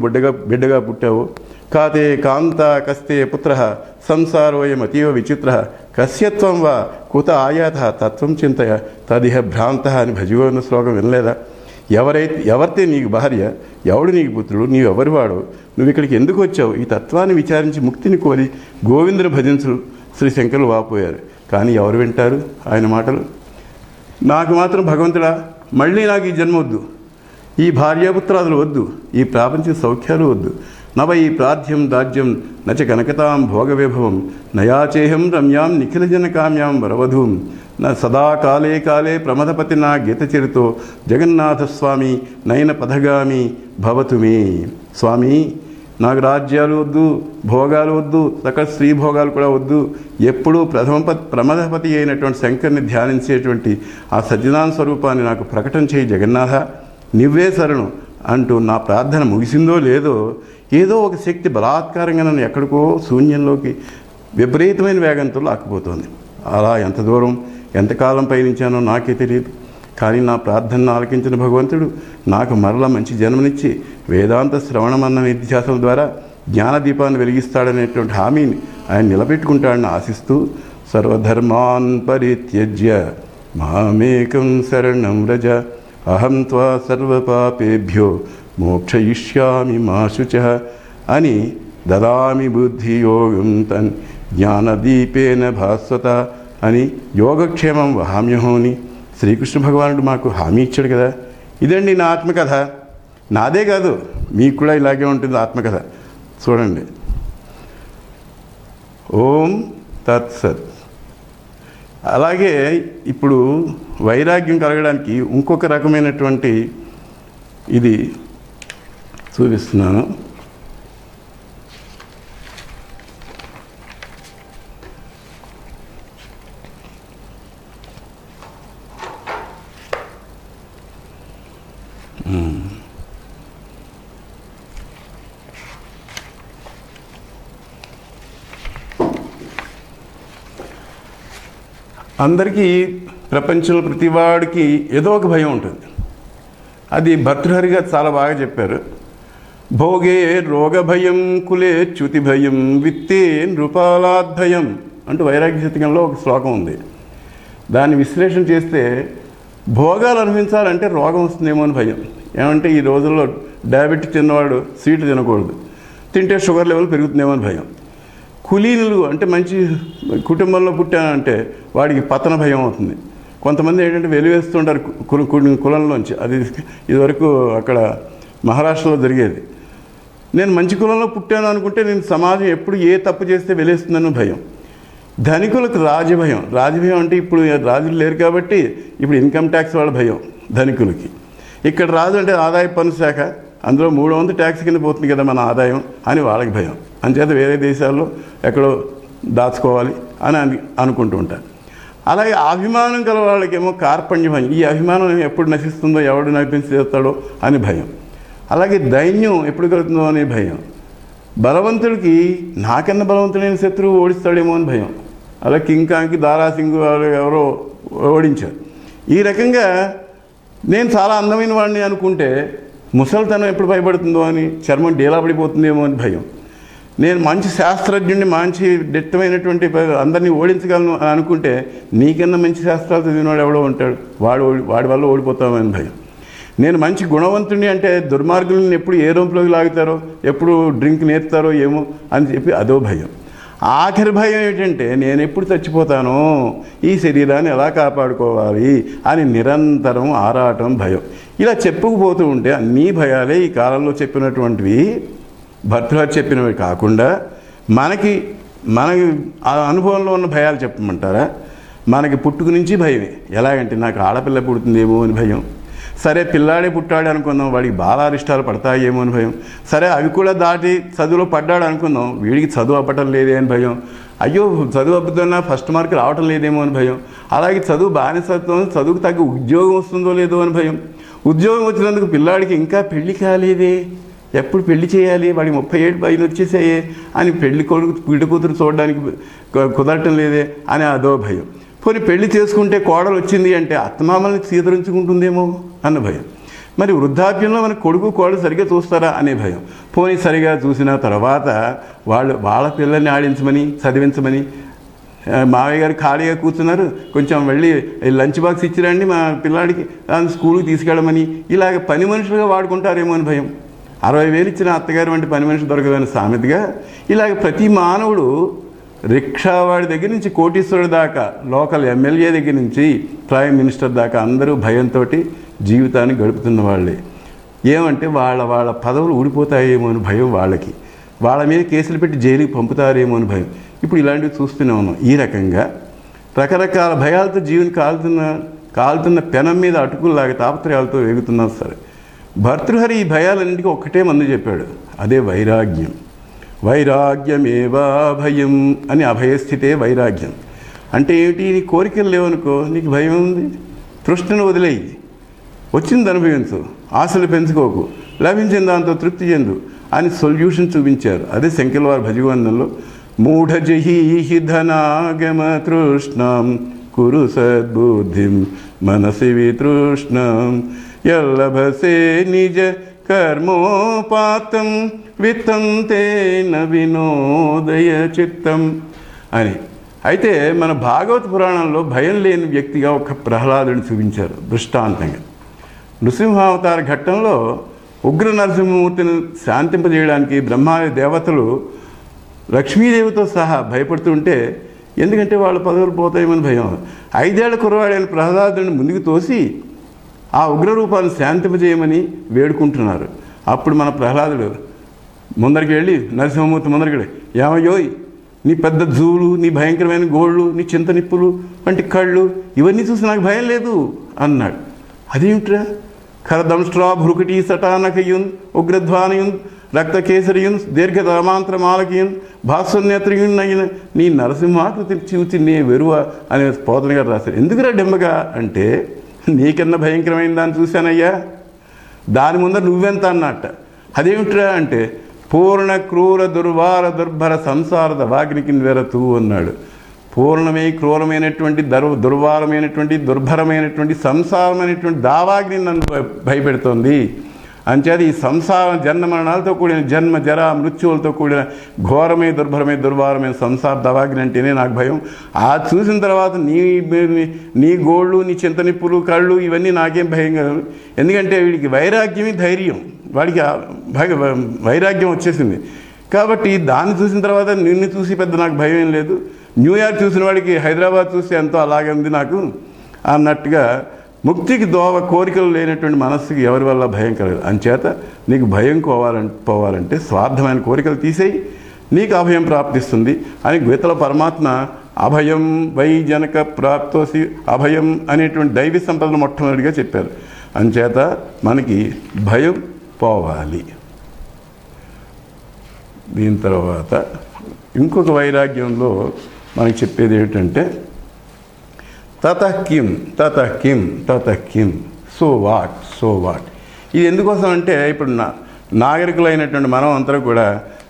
బిడ్డగా పుట్టావో? కాతే కాంత కస్తే పుత్ర సంసారోయం అతీవ విచిత్ర కస్యత్వం వా కుత ఆయాత తత్వం చింతయ తదిహ భ్రాంత అని భజగోవింద శ్లోకం వినలేదా? ఎవరితే నీకు భార్య, ఎవడు నీకు పుత్రుడు, నీవు ఎవరివాడో, నువ్వు ఇక్కడికి ఎందుకు వచ్చావు? ఈ తత్వాన్ని విచారించి ముక్తిని కోరి గోవిందుని భజించు శ్రీ శంకరులు వాపోయారు. కానీ ఎవరు వింటారు ఆయన మాటలు? నాకు మాత్రం భగవంతుడా, మళ్ళీ నాకు ఈ జన్మ వద్దు, ఈ భార్యాపుత్రాదులు వద్దు, ఈ ప్రాపంచిక సౌఖ్యాలు వద్దు. నవ ఈ ప్రార్థ్యం దాజ్యం నచ కనకతాం భోగవైభవం నయాచేహం రమ్యాం నిఖిలజన కామ్యాం వరవధూం నా సదా కాలే కాలే ప్రమదపతి నా గీతచరితో జగన్నాథస్వామి నయన పథగామి భవతు మే. స్వామి, నాకు రాజ్యాలు వద్దు, భోగాలు వద్దు, సకల స్త్రీ భోగాలు కూడా వద్దు. ఎప్పుడూ ప్రమదపతి అయినటువంటి శంకర్ని ధ్యానించేటువంటి ఆ సజ్జనాన స్వరూపాన్ని నాకు ప్రకటన చేయి జగన్నాథ, నువ్వే శరణు అంటూ నా ప్రార్థన ముగిసిందో లేదో, ఏదో ఒక శక్తి బలాత్కారంగా నన్ను ఎక్కడికో శూన్యంలోకి విపరీతమైన వేగంతో లాక్కుపోతుంది. అలా ఎంత దూరం, ఎంతకాలం పయనించానో నాకే తెలియదు. కానీ నా ప్రార్థనను ఆలకించిన భగవంతుడు నాకు మరలా మంచి జన్మనిచ్చి వేదాంత శ్రవణమన్న నిధ్యాసల ద్వారా జ్ఞానదీపాన్ని వెలిగిస్తాడనేటువంటి హామీని ఆయన నిలబెట్టుకుంటాడని ఆశిస్తూ సర్వధర్మాన్ పరిత్యజ్య మామేకం శరణం వ్రజ అహం త్వా సర్వపాపేభ్యో మోక్షయిష్యామి మా శుచః అని దదామి బుద్ధియోగం తన్ జ్ఞానదీపేన భాస్వత అని యోగక్షేమం వహామ్యహోని శ్రీకృష్ణ భగవానుడు మాకు హామీ ఇచ్చాడు కదా. ఇదండి నా ఆత్మకథ. నాదే కాదు, మీకు కూడా ఇలాగే ఉంటుంది ఆత్మకథ. చూడండి. ఓం తత్సత్. అలాగే ఇప్పుడు వైరాగ్యం కలగడానికి ఇంకొక రకమైనటువంటి ఇది చూపిస్తున్నాను. అందరికీ ప్రపంచంలో ప్రతివాడికి ఏదో ఒక భయం ఉంటుంది. అది భర్తృహరి గారు చాలా బాగా చెప్పారు. భోగే రోగ భయం, కులే చ్యుతి భయం, విత్తే నృపాలాద్భయం అంటూ వైరాగ్య శతకంలో ఒక శ్లోకం ఉంది. దాన్ని విశ్లేషణ చేస్తే భోగాలు అనుభవించాలంటే రోగం వస్తుందేమో అని భయం. ఏమంటే ఈ రోజుల్లో డయాబెటిక్ తిన్నవాడు స్వీట్ తినకూడదు, తింటే షుగర్ లెవెల్ పెరుగుతుందేమో అని భయం. కులీనులు అంటే మంచి కుటుంబంలో పుట్టానంటే వాడికి పతన భయం అవుతుంది. కొంతమంది ఏంటంటే వెలివేస్తుంటారు కులంలోంచి. అది ఇదివరకు అక్కడ మహారాష్ట్రలో జరిగేది. నేను మంచి కులంలో పుట్టాను అనుకుంటే నేను సమాజం ఎప్పుడు ఏ తప్పు చేస్తే వెలేస్తుందని భయం. ధనికులకు రాజభయం. రాజభయం అంటే ఇప్పుడు రాజులు లేరు కాబట్టి ఇప్పుడు ఇన్కమ్ ట్యాక్స్ వాళ్ళ భయం ధనికులకి. ఇక్కడ రాజు అంటే ఆదాయ పన్ను శాఖ, అందులో 300 ట్యాక్స్ కింద పోతుంది కదా మన ఆదాయం అని వాళ్ళకి భయం. అంచేత వేరే దేశాల్లో ఎక్కడో దాచుకోవాలి అని అనుకుంటూ ఉంటారు. అలాగే అభిమానం గల వాళ్ళకేమో కార్పణ్య భయం. ఈ అభిమానం ఎప్పుడు నశిస్తుందో, ఎవడు నశించి చేస్తాడో అని భయం. అలాగే దైన్యం ఎప్పుడు కలుగుతుందో అనే భయం. బలవంతుడికి నాకన్నా బలవంతుడైన శత్రువు ఓడిస్తాడేమో అని భయం. అలా కింగ్ కాంగ్కి దారాసింగ్ ఎవరో ఓడించారు. ఈ రకంగా నేను చాలా అందమైన వాడిని అనుకుంటే ముసలితనం ఎప్పుడు భయపడుతుందో అని, చర్మం డేలా పడిపోతుందేమో అని భయం. నేను మంచి శాస్త్రజ్ఞుడిని, మంచి దిట్టమైనటువంటి అందరినీ ఓడించగలను అని అనుకుంటే నీకన్నా మంచి శాస్త్రాలు చదివినవాడు ఎవడో ఉంటాడు, వాడి వల్ల ఓడిపోతామని భయం. నేను మంచి గుణవంతుడిని అంటే దుర్మార్గులను ఎప్పుడు ఏ రూంలోకి లాగుతారో, ఎప్పుడు డ్రింక్ నేర్తారో ఏమో అని చెప్పి అదో భయం. ఆఖరి భయం ఏంటంటే నేను ఎప్పుడు చచ్చిపోతానో, ఈ శరీరాన్ని ఎలా కాపాడుకోవాలి అని నిరంతరం ఆరాటం భయం. ఇలా చెప్పుకుపోతూ ఉంటే అన్నీ భయాలే ఈ కాలంలో చెప్పినటువంటివి. భర్తృహరి చెప్పినవి కాకుండా మనకి ఆ అనుభవంలో ఉన్న భయాలు చెప్పమంటారా? మనకి పుట్టుక నుంచి భయమే. ఎలాగంటే నాకు ఆడపిల్ల పుడుతుందేమో అని భయం. సరే పిల్లాడే పుట్టాడు అనుకుందాం, వాడికి బాలారిష్టాలు పడతాయేమో అని భయం. సరే అవి కూడా దాటి చదువులో పడ్డాడు అనుకుందాం, వీడికి చదువు అవ్వటం లేదే అని భయం. అయ్యో చదువు అబ్బుతున్నా ఫస్ట్ మార్క్ రావటం లేదేమో అని భయం. అలాగే చదువు బాగానే చదువుతుంది, చదువుకు తగ్గ ఉద్యోగం వస్తుందో లేదో అని భయం. ఉద్యోగం వచ్చినందుకు పిల్లాడికి ఇంకా పెళ్లి కాలేదే, ఎప్పుడు పెళ్లి చేయాలి, వాడికి 37 పైన వచ్చేసాయే అని పెళ్లి కూతురు చూడడానికి కుదరటం లేదే అని అదో భయం. పోనీ పెళ్లి చేసుకుంటే కోడలు వచ్చింది అంటే అత్తమామల్ని సీదరించుకుంటుందేమో అన్న భయం. మరి వృద్ధాప్యంలో మన కొడుకు కోడలు సరిగ్గా చూస్తారా అనే భయం. పోనీ సరిగా చూసిన తర్వాత వాళ్ళ పిల్లల్ని ఆడించమని చదివించమని, మావయ్య గారు ఖాళీగా కూర్చున్నారు, కొంచెం వెళ్ళి లంచ్ బాక్స్ ఇచ్చిరండి మా పిల్లాడికి, స్కూల్కి తీసుకెళ్ళమని, ఇలాగ పని మనుషులుగా వాడుకుంటారేమో అని భయం. 60,000 ఇచ్చిన అత్తగారు వంటి పని మనిషి దొరకదని సామెతగా ఇలాగ ప్రతి మానవుడు రిక్షావాడి దగ్గర నుంచి కోటీశ్వరుడి దాకా, లోకల్ ఎమ్మెల్యే దగ్గర నుంచి ప్రైమ్ మినిస్టర్ దాకా అందరూ భయంతో జీవితాన్ని గడుపుతున్న వాళ్ళే. ఏమంటే వాళ్ళ పదవులు ఊడిపోతాయేమో అని భయం వాళ్ళకి, వాళ్ళ మీద కేసులు పెట్టి జైలుకి పంపుతారేమో అని భయం. ఇప్పుడు ఇలాంటివి చూస్తూనే ఉన్నాం. ఈ రకంగా రకరకాల భయాలతో జీవుని కాలుతున్న పెనం మీద అటుకుల్లాగా తాపత్రయాలతో వేగుతున్నా సరే, భర్తృహరి ఈ భయాలన్నింటికీ ఒక్కటే మందు చెప్పాడు, అదే వైరాగ్యం. వైరాగ్యమేవా భయం అని, అభయస్థితే వైరాగ్యం అంటే ఏమిటి? నీ కోరికలు లేవనుకో, నీకు భయం ఉంది, తృష్ణను వదిలేయి, వచ్చింది అనుభవించు, ఆశలు పెంచుకోకు, లభించిన దాంతో తృప్తి చెందు అని సొల్యూషన్ చూపించారు. అదే శంకర్ల వారి భజగోవిందంలో మూఢజహీహి ధనాగమ తృష్ణం కురు సద్బుద్ధిం మనసి వితృష్ణం యల్లభసే నిజ కర్మోపాతం విత్తంతేన వినోదయ చిత్తం అని. అయితే మన భాగవత పురాణంలో భయం లేని వ్యక్తిగా ఒక ప్రహ్లాదుని చూపించారు దృష్టాంతంగా. నృసింహావతార ఘట్టంలో ఉగ్ర నరసింహమూర్తిని శాంతింపజేయడానికి బ్రహ్మాది దేవతలు లక్ష్మీదేవితో సహా భయపడుతుంటే, ఎందుకంటే వాళ్ళ పదవులు పోతాయేమని భయం. 5 ఏళ్ల కుర్రవాడైన ప్రహ్లాదుని ముందుకు తోసి ఆ ఉగ్రరూపాన్ని శాంతింపజేయమని వేడుకుంటున్నారు. అప్పుడు మన ప్రహ్లాదుడు ముందరికి వెళ్ళి, నరసింహమూర్తి ముందరికి వెళ్ళి, ఏమయ్యోయ్ నీ పెద్ద జూలు, నీ భయంకరమైన గోళ్ళు, నీ చింత నిప్పులు వంటి కళ్ళు, ఇవన్నీ చూసి నాకు భయం లేదు అన్నాడు. అదేమిట్రా? ఖరదంష్ట్రా భృకుటీ సటానకయున్ ఉగ్రధ్వానయున్ రక్తకేసరియున్ దీర్ఘధర్మాంతరమాలకియున్ భాస్వన్నేత్రయున్ అయిన నీ నరసింహాకృతి చూచి నే వెరువ అనే పోతన గారు రాశారు. ఎందుకురా డెంబగా అంటే, నీకన్నా భయంకరమైన దాన్ని చూశానయ్యా, దాని ముందర నువ్వెంత అన్నట్ట. అదేమిట్రా అంటే, పూర్ణ క్రూర దుర్వార దుర్భర సంసాರದ వాగ్నికి వెరతూ అన్నాడు. పూర్ణమై క్రూరమైనటువంటి దుర్వారమైనటువంటి దుర్భరమైనటువంటి సంసారమైనటువంటి దావాగ్ని నన్ను భయపెడుతోంది. అంచేత ఈ సంసారం జన్మ మరణాలతో కూడిన జన్మ జర మృత్యువులతో కూడిన ఘోరమే దుర్భరమే దుర్వారమైన సంసార దవాగ్ని అంటేనే నాకు భయం. ఆ చూసిన తర్వాత నీ గోళ్ళు నీ చింతనిప్పులు కళ్ళు ఇవన్నీ నాకేం భయం కాదు. ఎందుకంటే వీడికి వైరాగ్యమే ధైర్యం, వాడికి వైరాగ్యం వచ్చేసింది. కాబట్టి దాన్ని చూసిన తర్వాత నిన్ను చూసి పెద్ద నాకు భయం ఏం లేదు. న్యూయార్క్ చూసిన వాడికి హైదరాబాద్ చూస్తే ఎంతో అలాగే ఉంది నాకు అన్నట్టుగా ముక్తికి దోవ కోరికలు లేనటువంటి మనస్సుకి ఎవరి వల్ల భయం కలగదు. అంచేత నీకు భయం పోవాలంటే స్వార్థమైన కోరికలు తీసేయి, నీకు అభయం ప్రాప్తిస్తుంది అని గీతలో పరమాత్మ అభయం వై జనక ప్రాప్తోసి అభయం అనేటువంటి దైవీ సంపదను మొట్టమొదటిగా చెప్పారు. అంచేత మనకి భయం పోవాలి. దీని తర్వాత ఇంకొక వైరాగ్యంలో మనకి చెప్పేది ఏమిటంటే తతఃకిం తతఃకిం తతఃకిం సో వాట్. ఇది ఎందుకోసం అంటే ఇప్పుడు నాగరికులైనటువంటి మనం అంతా కూడా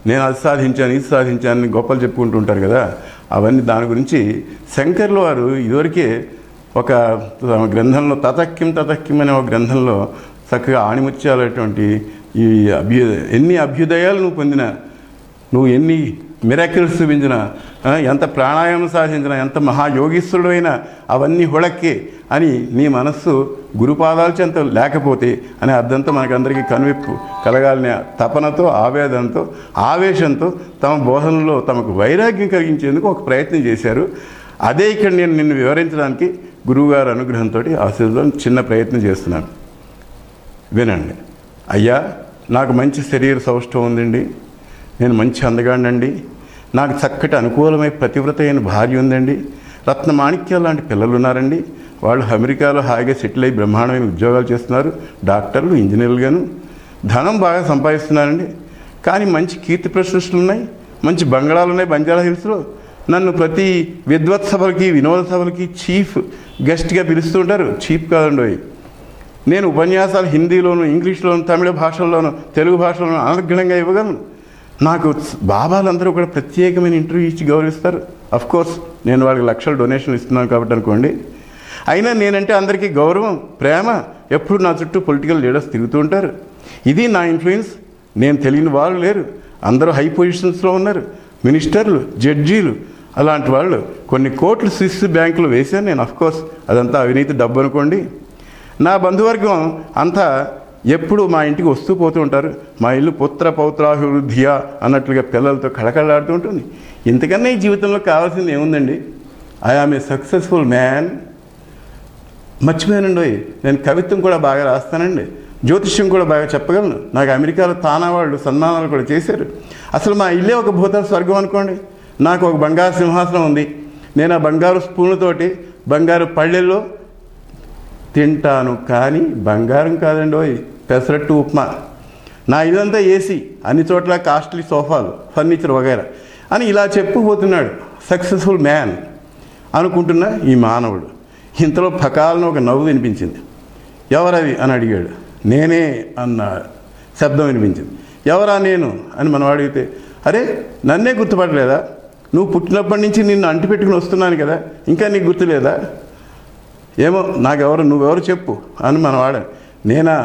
నేను అది సాధించాను ఇది సాధించాను గొప్పలు చెప్పుకుంటూ ఉంటారు కదా. అవన్నీ దాని గురించి శంకర్లు వారు ఇదివరకే ఒక గ్రంథంలో తతఃకిం అనే ఒక గ్రంథంలో చక్కగా ఆణిముత్యాలటువంటి ఈ ఎన్ని అభ్యుదయాలు నువ్వు పొందినా, నువ్వు ఎన్ని మిరాకిల్స్ చూపించినా, ఎంత ప్రాణాయామం సాధించినా, ఎంత మహాయోగీశ్వరుడు అయినా అవన్నీ హుళక్కే అని నీ మనస్సు గురుపాదాల చెంత లేకపోతే అనే అర్థంతో మనకందరికీ కనువిప్పు కలగాలనే తపనతో ఆవేదనతో ఆవేశంతో తమ బోధనలో తమకు వైరాగ్యం కలిగించేందుకు ఒక ప్రయత్నం చేశారు. అదే ఇక్కడ నేను నిన్ను వివరించడానికి గురువుగారి అనుగ్రహంతో ఆశీర్వాదం చిన్న ప్రయత్నం చేస్తున్నాను, వినండి. అయ్యా, నాకు మంచి శరీర సౌష్ఠవం ఉందండి, నేను మంచి అందగాడినండి, నాకు చక్కటి అనుకూలమైన ప్రతివ్రత అయిన భార్య ఉందండి, రత్నమాణిక్యాలు లాంటి పిల్లలు ఉన్నారండి, వాళ్ళు అమెరికాలో హాయిగా సెటిల్ అయ్యి బ్రహ్మాండమైన ఉద్యోగాలు చేస్తున్నారు, డాక్టర్లు ఇంజనీర్లుగాను, ధనం బాగా సంపాదిస్తున్నారండి. కానీ మంచి కీర్తి ప్రశంసలు ఉన్నాయి, మంచి బంగళాలు ఉన్నాయి బంజారా హిల్స్లో, నన్ను ప్రతి విద్వత్ సభలకి వినోద సభలకి చీఫ్ గెస్ట్గా పిలుస్తూ ఉంటారు. చీఫ్ కాదండి, నేను ఉపన్యాసాలు హిందీలోను ఇంగ్లీష్లోను తమిళ భాషల్లోను తెలుగు భాషలోను అనర్గళంగా ఇవ్వగలను. నాకు బాబాలందరూ కూడా ప్రత్యేకమైన ఇంటర్వ్యూ ఇచ్చి గౌరవిస్తారు. అఫ్కోర్స్ నేను వాళ్ళకి లక్షల డొనేషన్లు ఇస్తున్నాను కాబట్టి అనుకోండి. అయినా నేనంటే అందరికీ గౌరవం ప్రేమ. ఎప్పుడు నా చుట్టూ పొలిటికల్ లీడర్స్ తిరుగుతూ ఉంటారు. ఇది నా ఇన్ఫ్లుయెన్స్. నేను తెలియని వాళ్ళు లేరు, అందరూ హై పొజిషన్స్లో ఉన్నారు, మినిస్టర్లు జడ్జీలు అలాంటి వాళ్ళు. కొన్ని కోట్లు స్విస్ బ్యాంకులు వేశాను నేను. అఫ్కోర్స్ అదంతా అవినీతి డబ్బు అనుకోండి. నా బంధువర్గం అంతా ఎప్పుడు మా ఇంటికి వస్తూ పోతూ ఉంటారు. మా ఇల్లు పుత్ర పౌత్రాభివృద్ధియా అన్నట్లుగా పిల్లలతో కళకళలాడుతూ ఉంటుంది. ఇంతకన్నా ఈ జీవితంలో కావాల్సింది ఏముందండి? I am a successful man. మర్చిపోయానండి, నేను కవిత్వం కూడా బాగా రాస్తానండి, జ్యోతిష్యం కూడా బాగా చెప్పగలను. నాకు అమెరికాలో తానా వాళ్ళు సన్మానాలు కూడా చేశారు. అసలు మా ఇల్లే ఒక భూతల స్వర్గం అనుకోండి. నాకు ఒక బంగారు సింహాసనం ఉంది, నేను ఆ బంగారు స్పూన్లతోటి బంగారు పళ్ళెల్లో తింటాను. కానీ బంగారం కాదండి, పెసరట్టు ఉప్మా. నా ఇదంతా ఏసీ, అన్ని చోట్ల కాస్ట్లీ సోఫాలు ఫర్నిచర్ వగైరా అని ఇలా చెప్పుకుపోతున్నాడు సక్సెస్ఫుల్ మ్యాన్ అనుకుంటున్న ఈ మానవుడు. ఇంతలో పకాలను ఒక నవ్వు వినిపించింది. ఎవరవి అని అడిగాడు. నేనే అన్న శబ్దం వినిపించింది. ఎవరా నేను అని మనం అడిగితే, అరే నన్నే గుర్తుపట్టలేదా? నువ్వు పుట్టినప్పటి నుంచి నిన్ను అంటిపెట్టుకుని వస్తున్నాను కదా, ఇంకా నీకు గుర్తులేదా? ఏమో నాకెవరు, నువ్వెవరు చెప్పు అని మనం వాడ. నేనా?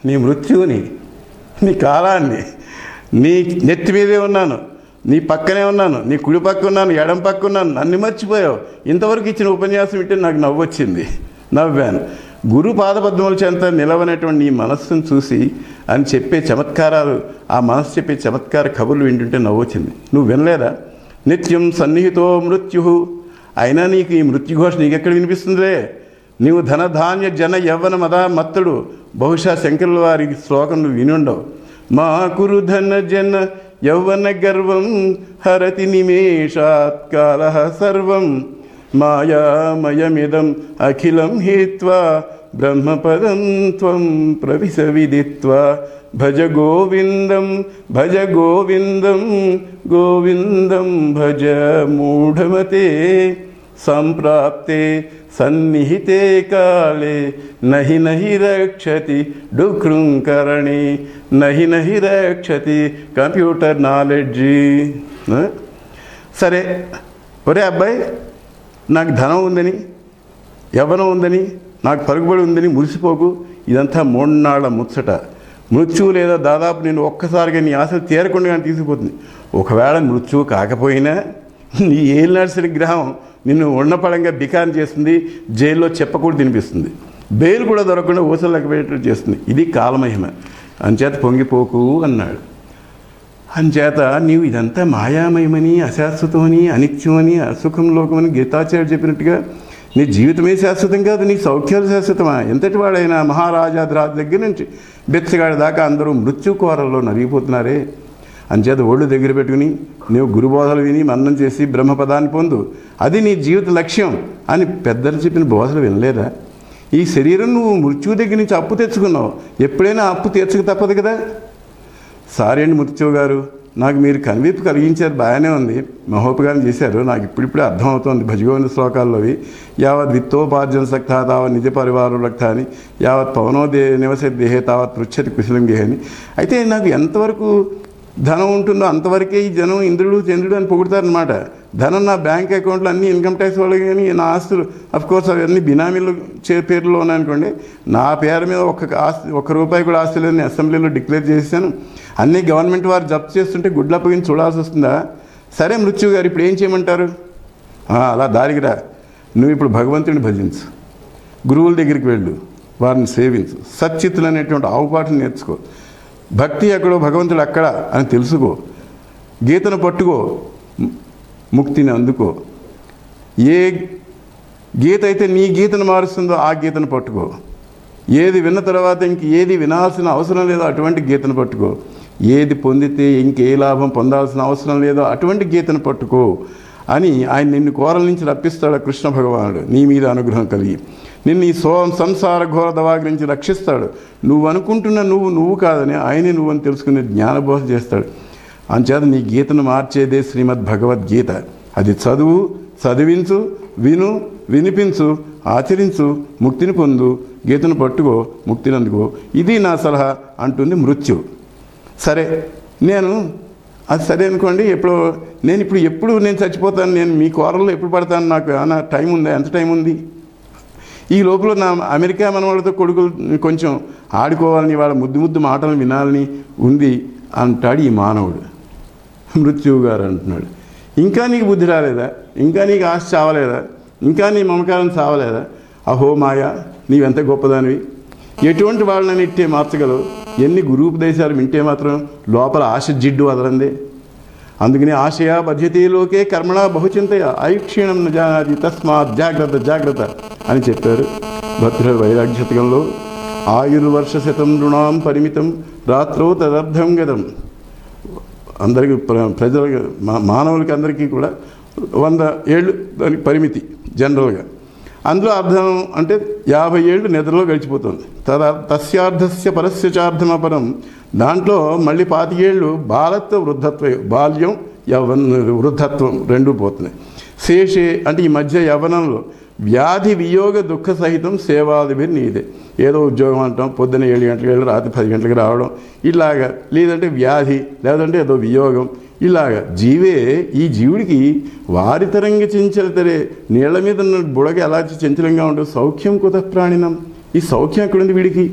నీ మృత్యువుని, నీ కాలాన్ని, నీ నెత్తి మీదే ఉన్నాను, నీ పక్కనే ఉన్నాను, నీ కుడి పక్క ఉన్నాను, ఎడం పక్క ఉన్నాను, నన్ను మర్చిపోయావు. ఇంతవరకు ఇచ్చిన ఉపన్యాసం వింటే నాకు నవ్వు వచ్చింది, నవ్వాను. గురు పాదపద్మముల చెంత నిలవనటువంటి నీ మనస్సును చూసి అని చెప్పే చమత్కారాలు, ఆ మనస్సు చెప్పే చమత్కార కబుర్లు వింటుంటే నవ్వు వచ్చింది. నువ్వు వినలేదా? నిత్యం సన్నిహితో మృత్యు. అయినా నీకు ఈ మృత్యుఘోష నీకెక్కడ వినిపిస్తుందిలే? నీవు ధనధాన్య జన యవ్వన మదా మత్తుడు. బహుశా శంకరుల వారి శ్లోకం నువ్వు వినుండవు. మా కురు ధన జన యవ్వన గర్వం హరతి నిమేషాత్ కాల సర్వం మాయామయమిదం అఖిలం హేత్వా బ్రహ్మపదం త్వం ప్రవిశ విదిత్వా భజ గోవిందం భజ గోవిందం గోవిందం భజ మూఢమతే సంప్రాప్తే సన్నిహితే కాలే నహి నహి రక్షతి డుకృంకరణి నహి నహి రక్షతి కంప్యూటర్ నాలెడ్జి. సరే, ఒరే అబ్బాయి, నాకు ధనం ఉందని, యవ్వనం ఉందని, నాకు పరుగుబడి ఉందని మురిసిపోకు. ఇదంతా మూడునాళ్ల ముచ్చట. మృత్యువు లేదా దాదాపు నేను ఒక్కసారిగా నీ ఆశలు తీరకుండా తీసుకుపోతుంది. ఒకవేళ మృత్యువు కాకపోయినా నీ ఏలినాడు గ్రహం నిన్ను ఉన్నపడంగా బికారం చేస్తుంది, జైల్లో చెప్పకూడదు తినిపిస్తుంది, బెయిల్ కూడా దొరకకుండా ఊసలు లెక్కపెట్టేట్టు చేస్తుంది. ఇది కాలమహిమ. అంచేత పొంగిపోకు అన్నాడు. అంచేత నీవు ఇదంతా మాయామయమని, అశాశ్వతమని, అనిత్యమని, అసుఖం లోకమని గీతాచార్యుడు చెప్పినట్టుగా నీ జీవితమే శాశ్వతం కాదు, నీ సౌఖ్యాలు శాశ్వతమా? ఎంతటి వాడైనా మహారాజాధిరాజు దగ్గర నుంచి బెచ్చగాడి దాకా అందరూ మృత్యు కోరల్లో నలిగిపోతున్నారే. అంచేత ఒళ్ళు దగ్గర పెట్టుకుని నీవు గురుబోధలు విని మన్నం చేసి బ్రహ్మపదాన్ని పొందు, అది నీ జీవిత లక్ష్యం అని పెద్దలు చెప్పిన బోధలు వినలేదా? ఈ శరీరం నువ్వు మృత్యువు దగ్గర నుంచి అప్పు తెచ్చుకున్నావు, ఎప్పుడైనా అప్పు తీర్చక తప్పదు కదా. సారీ అండి మృత్యువు గారు, నాకు మీరు కనువిప్పు కలిగించారు, బాగానే ఉంది, మహోపకారం చేశారు, నాకు ఇప్పుడిప్పుడే అర్థమవుతోంది భజగోవింద శ్లోకాల్లోవి యావత్ విత్తోపార్జన సక్త తావత్ నిజ పరివారం రక్త అని, యావత్ పవనో నివసతి దేహే తావత్ పృచ్చతి కుశలం గేహ అని. అయితే నాకు ఎంతవరకు ధనం ఉంటుందో అంతవరకే ఈ జనం ఇంద్రుడు చంద్రుడు అని పొగుడతారనమాట. ధనం నా బ్యాంక్ అకౌంట్లో అన్ని ఇన్కమ్ ట్యాక్స్ వాళ్ళకి, కానీ నా ఆస్తులు అఫ్కోర్స్ అవన్నీ బినామీలు పేర్లో ఉన్నాయనుకోండి, నా పేరు మీద ఒక్క రూపాయి కూడా ఆస్తి లేదని అసెంబ్లీలో డిక్లేర్ చేశాను. అన్నీ గవర్నమెంట్ వారు జప్తు చేస్తుంటే గుడ్లప్పగిని చూడాల్సి వస్తుందా? సరే మృత్యువు గారు ఇప్పుడు ఏం చేయమంటారు? అలా దారికి రా, నువ్వు ఇప్పుడు భగవంతుడిని భజించు, గురువుల దగ్గరికి వెళ్ళు, వారిని సేవించు, సచ్చిత్తులు అనేటువంటి ఆవుపాటను నేర్చుకో, భక్తి ఎక్కడో భగవంతుడు అక్కడ అని తెలుసుకో, గీతను పట్టుకో, ముక్తిని అందుకో. ఏ గీత అయితే నీ గీతను మారుస్తుందో ఆ గీతను పట్టుకో. ఏది విన్న తర్వాత ఇంక ఏది వినాల్సిన అవసరం లేదో అటువంటి గీతను పట్టుకో. ఏది పొందితే ఇంకే లాభం పొందాల్సిన అవసరం లేదో అటువంటి గీతను పట్టుకో అని ఆయన నిన్ను కోరల నుంచి రప్పిస్తాడు కృష్ణ భగవానుడు. నీ మీద అనుగ్రహం కలిగి నిన్ను ఈ సంసార ఘోర దవాగ్ర నుంచి రక్షిస్తాడు. నువ్వు అనుకుంటున్న నువ్వు కాదని ఆయనే నువ్వని తెలుసుకునే జ్ఞానబోధ చేస్తాడు. అంచేత నీ గీతను మార్చేదే శ్రీమద్ భగవద్గీత. అది చదువు, చదివించు, విను, వినిపించు, ఆచరించు, ముక్తిని పొందు, గీతను పట్టుకో, ముక్తిని అందుకో. ఇది నా సలహా అంటుంది మృత్యు. సరే నేను అది సరే అనుకోండి, ఎప్పుడు నేను చచ్చిపోతాను, నేను మీ కోరల్లో ఎప్పుడు పడతాను, నాకు ఏమైనా టైం ఉందా? ఎంత టైం ఉంది? ఈ లోపల నా అమెరికా మనవాళ్ళతో కొడుకులు కొంచెం ఆడుకోవాలని, వాళ్ళ ముద్దు మాటలు వినాలని ఉంది అంటాడు ఈ మానవుడు. మృత్యువు గారు అంటున్నాడు, ఇంకా నీకు బుద్ధి రాలేదా? ఇంకా నీకు ఆశ చావలేదా? ఇంకా నీ మమకారం చావలేదా? అహో మాయా, నీవెంత గొప్పదానివి, ఎటువంటి వాళ్ళని ఇట్టే మార్చగలవు, ఎన్ని గురూపదేశాలు వింటే మాత్రం లోపల ఆశ జిడ్డు వదలందే. అందుకని ఆశయా బధ్యతలోకే కర్మణ బహుచింతయ ఐక్షీణం జానాది తస్మాత్ జాగ్రత్త అని చెప్పారు భద్ర వైరాగ్యశతకంలో. ఆయుర్వర్ష శతం రుణాం పరిమితం రాత్రో తదర్థం గతం. అందరికీ ప్రజలకి మానవులకి అందరికీ కూడా 100 ఏళ్ళు దానికి పరిమితి జనరల్గా. అందులో అర్థం అంటే 50 ఏళ్ళు నిద్రలో గడిచిపోతుంది. తస్యార్థస్య పరస్య చార్థమపరం. దాంట్లో మళ్ళీ 25 ఏళ్ళు బాలత్వ వృద్ధత్వ, బాల్యం వృద్ధత్వం రెండూ పోతున్నాయి. శేషే అంటే ఈ మధ్య యవ్వనంలో వ్యాధి వియోగ దుఃఖ సహితం సేవాదిభిర్ నీదే. ఏదో ఉద్యోగం అంటాం, పొద్దున్న 7 గంటలకు వెళ్ళి రాత్రి 10 గంటలకు రావడం ఇలాగా, లేదంటే వ్యాధి, లేదంటే ఏదో వియోగం, ఇలాగా జీవే. ఈ జీవుడికి వారితరంగా చంచలతరే, నీళ్ల మీద ఉన్న బుడగ ఎలా చంచలంగా ఉండదు. సౌఖ్యం కుత ప్రాణినం, ఈ సౌఖ్యం ఎక్కడుంది వీడికి?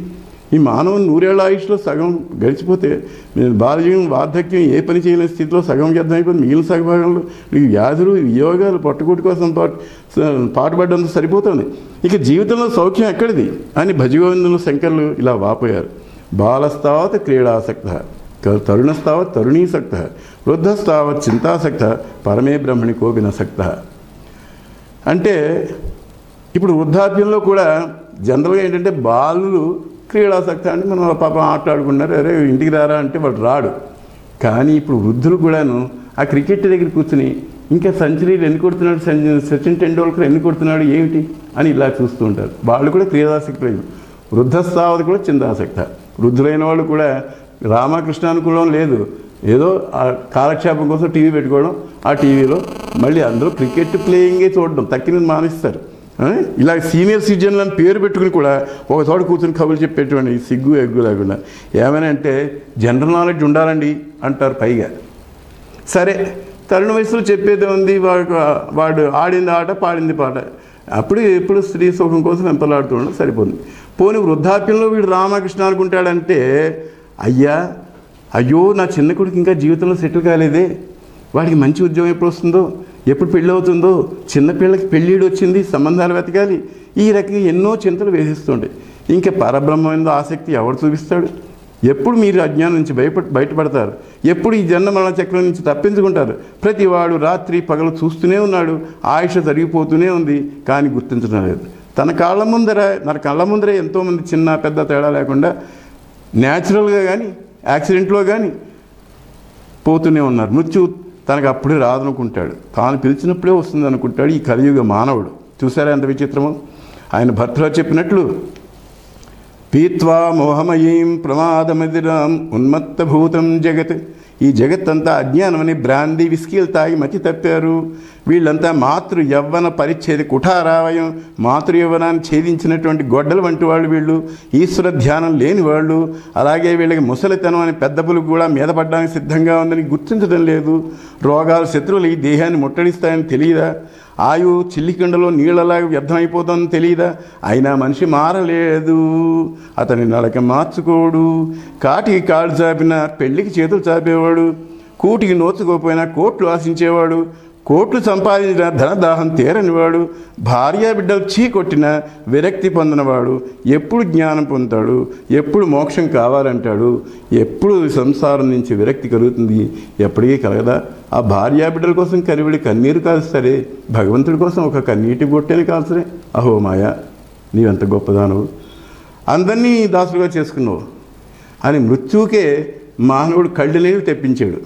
ఈ మానవుని 100 ఏళ్ల ఆయుష్లో సగం గడిచిపోతే, బాల్యం వార్ధక్యం ఏ పని చేయలేని స్థితిలో సగం అర్థమైపోతుంది. మిగిలిన సగభాగంలో ఈ వ్యాధులు వియోగాలు పట్టుకొట్టు కోసం పాటుపడ్డంత సరిపోతుంది. ఇక జీవితంలో సౌఖ్యం ఎక్కడిది అని భజగోవిందులు శంకర్లు ఇలా వాపోయారు. బాలస్తావత్ క్రీడాసక్త, తరుణస్తావత్ తరుణీసక్త, వృద్ధస్తావత్ చింతాసక్త, పరమే బ్రహ్మణి కోపినసక్త. అంటే ఇప్పుడు వృద్ధాప్యంలో కూడా జనరల్గా ఏంటంటే బాలులు క్రీడాసక్తి అంటే మనం పాపం ఆటలాడుకున్నారు, అరే ఇంటికి రారా అంటే వాడు రాడు. కానీ ఇప్పుడు వృద్ధులు కూడాను ఆ క్రికెట్ దగ్గర కూర్చుని ఇంకా సెంచరీలు ఎన్ని కొడుతున్నాడు, సచిన్ టెండూల్కర్ ఎన్ని కొడుతున్నాడు ఏమిటి అని ఇలా చూస్తూ ఉంటారు. వాళ్ళు కూడా క్రీడాసక్తి. వృద్ధస్థావతి కూడా చింతాసక్త. వృద్ధులైన వాళ్ళు కూడా రామకృష్ణ అనుకూలం లేదు, ఏదో ఆ కాలక్షేపం కోసం టీవీ పెట్టుకోవడం, ఆ టీవీలో మళ్ళీ అందరూ క్రికెట్ ప్లేయింగే చూడడం, తక్కినది మానేస్తారు. ఇలా సీనియర్ సిటిజన్లు అని పేరు పెట్టుకుని కూడా ఒక చోట కూర్చొని కబుర్లు చెప్పేటువంటి సిగ్గు ఎగ్గు లేకుండా. ఏమైనా అంటే జనరల్ నాలెడ్జ్ ఉండాలండి అంటారు పైగా. సరే తరుణ వయసులో చెప్పేది ఉంది, వాడు ఆడింది ఆట, పాడింది పాట, అప్పుడు ఎప్పుడు స్త్రీ సుఖం కోసం ఎంతలాడుతూ ఉండడం సరిపోతుంది. పోనీ వృద్ధాప్యంలో వీడు రామకృష్ణ అనుకుంటాడంటే అయ్యో నా చిన్న కొడుకు ఇంకా జీవితంలో సెటిల్ కాలేదే, వాడికి మంచి ఉద్యోగం ఎప్పుడు వస్తుందో, ఎప్పుడు పెళ్ళి అవుతుందో, చిన్నపిల్లకి పెళ్ళిడు వచ్చింది, సంబంధాలు వెతకాలి, ఈ రకంగా ఎన్నో చింతలు వేధిస్తుండే. ఇంకా పరబ్రహ్మమైన ఆసక్తి ఎవడు చూపిస్తాడు? ఎప్పుడు మీరు అజ్ఞానం నుంచి బయటపడతారు? ఎప్పుడు ఈ జన్మ మరణ చక్రం నుంచి తప్పించుకుంటారు? ప్రతివాడు రాత్రి పగలు చూస్తూనే ఉన్నాడు, ఆయుష జరిగిపోతూనే ఉంది, కానీ గుర్తించడం లేదు. తన కళ్ళ ముందరే ఎంతోమంది చిన్న పెద్ద తేడా లేకుండా న్యాచురల్గా కానీ యాక్సిడెంట్లో కానీ పోతూనే ఉన్నారు. మృత్యు తనకు అప్పుడే రాదనుకుంటాడు, తాను పిలిచినప్పుడే వస్తుంది అనుకుంటాడు ఈ కలియుగ మానవుడు. చూసారా ఎంత విచిత్రమో? ఆయన భర్తలో చెప్పినట్లు, పీత్వా మోహమయీం ప్రమాదమదిరాం ఉన్మత్తభూతం జగత్. ఈ జగత్తంతా అజ్ఞానమని బ్రాందీ విస్కీలు తాగి మతి తప్పారు. వీళ్ళంతా మాతృ యవ్వన పరిచ్ఛేది కుఠారావయం, మాతృ యవ్వనాన్ని ఛేదించినటువంటి గొడ్డలు వంటి వాళ్ళు వీళ్ళు, ఈశ్వర ధ్యానం లేని వాళ్ళు. అలాగే వీళ్ళకి ముసలితనం అని పెద్ద పులుగు కూడా మీద పడడానికి సిద్ధంగా ఉందని గుర్తించడం లేదు. రోగాలు శత్రువులు ఈ దేహాన్ని ముట్టడిస్తాయని తెలియదా? ఆయువు చిల్లికిండలో నీళ్ళలాగా వ్యర్థమైపోతుందని తెలియదా? అయినా మనిషి మారలేదు, అతని నడక మార్చుకోడు. కాటికి కాళ్ళు చాపినా పెళ్ళికి చేతులు చాపేవాడు, కూటికి నోచుకోపోయినా కోట్లు ఆశించేవాడు, కోట్లు సంపాదించిన ధనదాహం తీరనివాడు, భార్యా బిడ్డలు చీకొట్టిన విరక్తి పొందినవాడు ఎప్పుడు జ్ఞానం పొందుతాడు? ఎప్పుడు మోక్షం కావాలంటాడు? ఎప్పుడు సంసారం నుంచి విరక్తి కలుగుతుంది? ఎప్పటికీ కలగదా? ఆ భార్యా బిడ్డల కోసం కనివిడి కన్నీరు కాల్స్తారే, భగవంతుడి కోసం ఒక కన్నీటి బొట్టేని కాల్సరే. అహో మాయా, నీవెంత గొప్పదానవు, అందరినీ దాసులుగా చేసుకున్నావు అని మృత్యువుకే మానవుడు కళ్ళు నీళ్ళు తెప్పించాడు.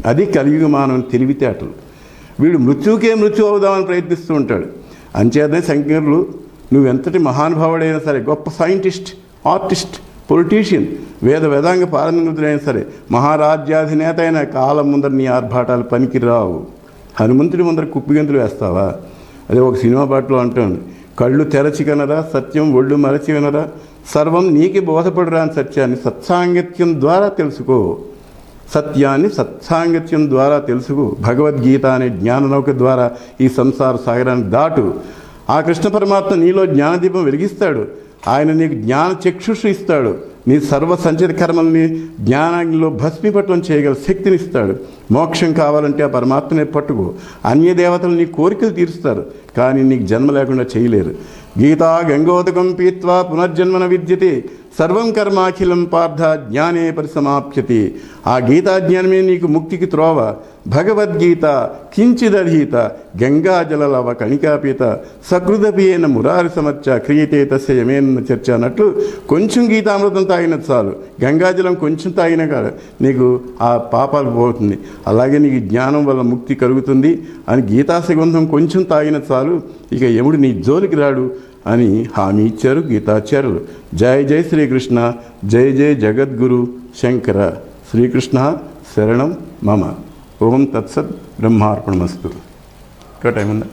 అది కలియుగ మానవుని తెలివితేటలు. వీడు మృత్యువుకే మృత్యు అవుదామని ప్రయత్నిస్తూ ఉంటాడు. అంచేతనే శంకరులు నువ్వెంతటి మహానుభావుడైనా సరే, గొప్ప సైంటిస్ట్, ఆర్టిస్ట్, పొలిటీషియన్, వేదాంగ పారంగతుడైనా సరే, మహారాజ్యాధినేత అయిన కాలం ముందర నీ ఆర్భాటాలు పనికిరావు. హనుమంతుడి ముందర కుప్పిగంతులు వేస్తావా? అదే ఒక సినిమా పాటలో అంటాను, కళ్ళు తెరచి కనరా సత్యం, ఒళ్ళు మరచి కనరా సర్వం నీకే బోధపడరా అని సత్యాన్ని సత్సాంగత్యం ద్వారా తెలుసుకో. సత్యాన్ని సత్సాంగత్యం ద్వారా తెలుసుకో. భగవద్గీత అనే జ్ఞాననౌక ద్వారా ఈ సంసార సాగరాన్ని దాటు. ఆ కృష్ణ పరమాత్మ నీలో జ్ఞానదీపం వెలిగిస్తాడు. ఆయన నీకు జ్ఞాన చక్షుషు ఇస్తాడు. నీ సర్వ సంచిత కర్మల్ని జ్ఞానంలో భస్మీపట్నం చేయగల శక్తినిస్తాడు. మోక్షం కావాలంటే ఆ పరమాత్మనే పట్టుకో. అన్య దేవతలు నీ కోరికలు తీరుస్తారు, కానీ నీకు జన్మ లేకుండా చేయలేరు. గీతా గంగోదకం పీత్వా పునర్జన్మన విద్యతే సర్వం కర్మాఖిలం పార్థ జ్ఞానే పరిసమాప్యతి. ఆ గీతాజ్ఞానమే నీకు ముక్తికి త్రోవ. భగవద్గీత కించిదధీత గంగాజలలవ కణికాపీత సకృదపియేన మురారి సమర్చ క్రియతే తస్య యమేన చర్చ అన్నట్లు కొంచెం గీతామృతం తాగిన చాలు, గంగాజలం కొంచెం తాగినా కాదు నీకు ఆ పాపాలు పోతుంది. అలాగే నీకు జ్ఞానం వల్ల ముక్తి కలుగుతుంది అని గీతాసుగంధం కొంచెం తాగిన చాలు, ఇక యముడు నీ జోలికి రాడు అని హామీ ఇచ్చారు గీతాచార్యులు. జై జై శ్రీకృష్ణ, జై జై జగద్గురు శంకర. శ్రీకృష్ణ శరణం మమ. ఓం తత్సత్. బ్రహ్మార్పణమస్తు. ఇంకా టైం ఉందా?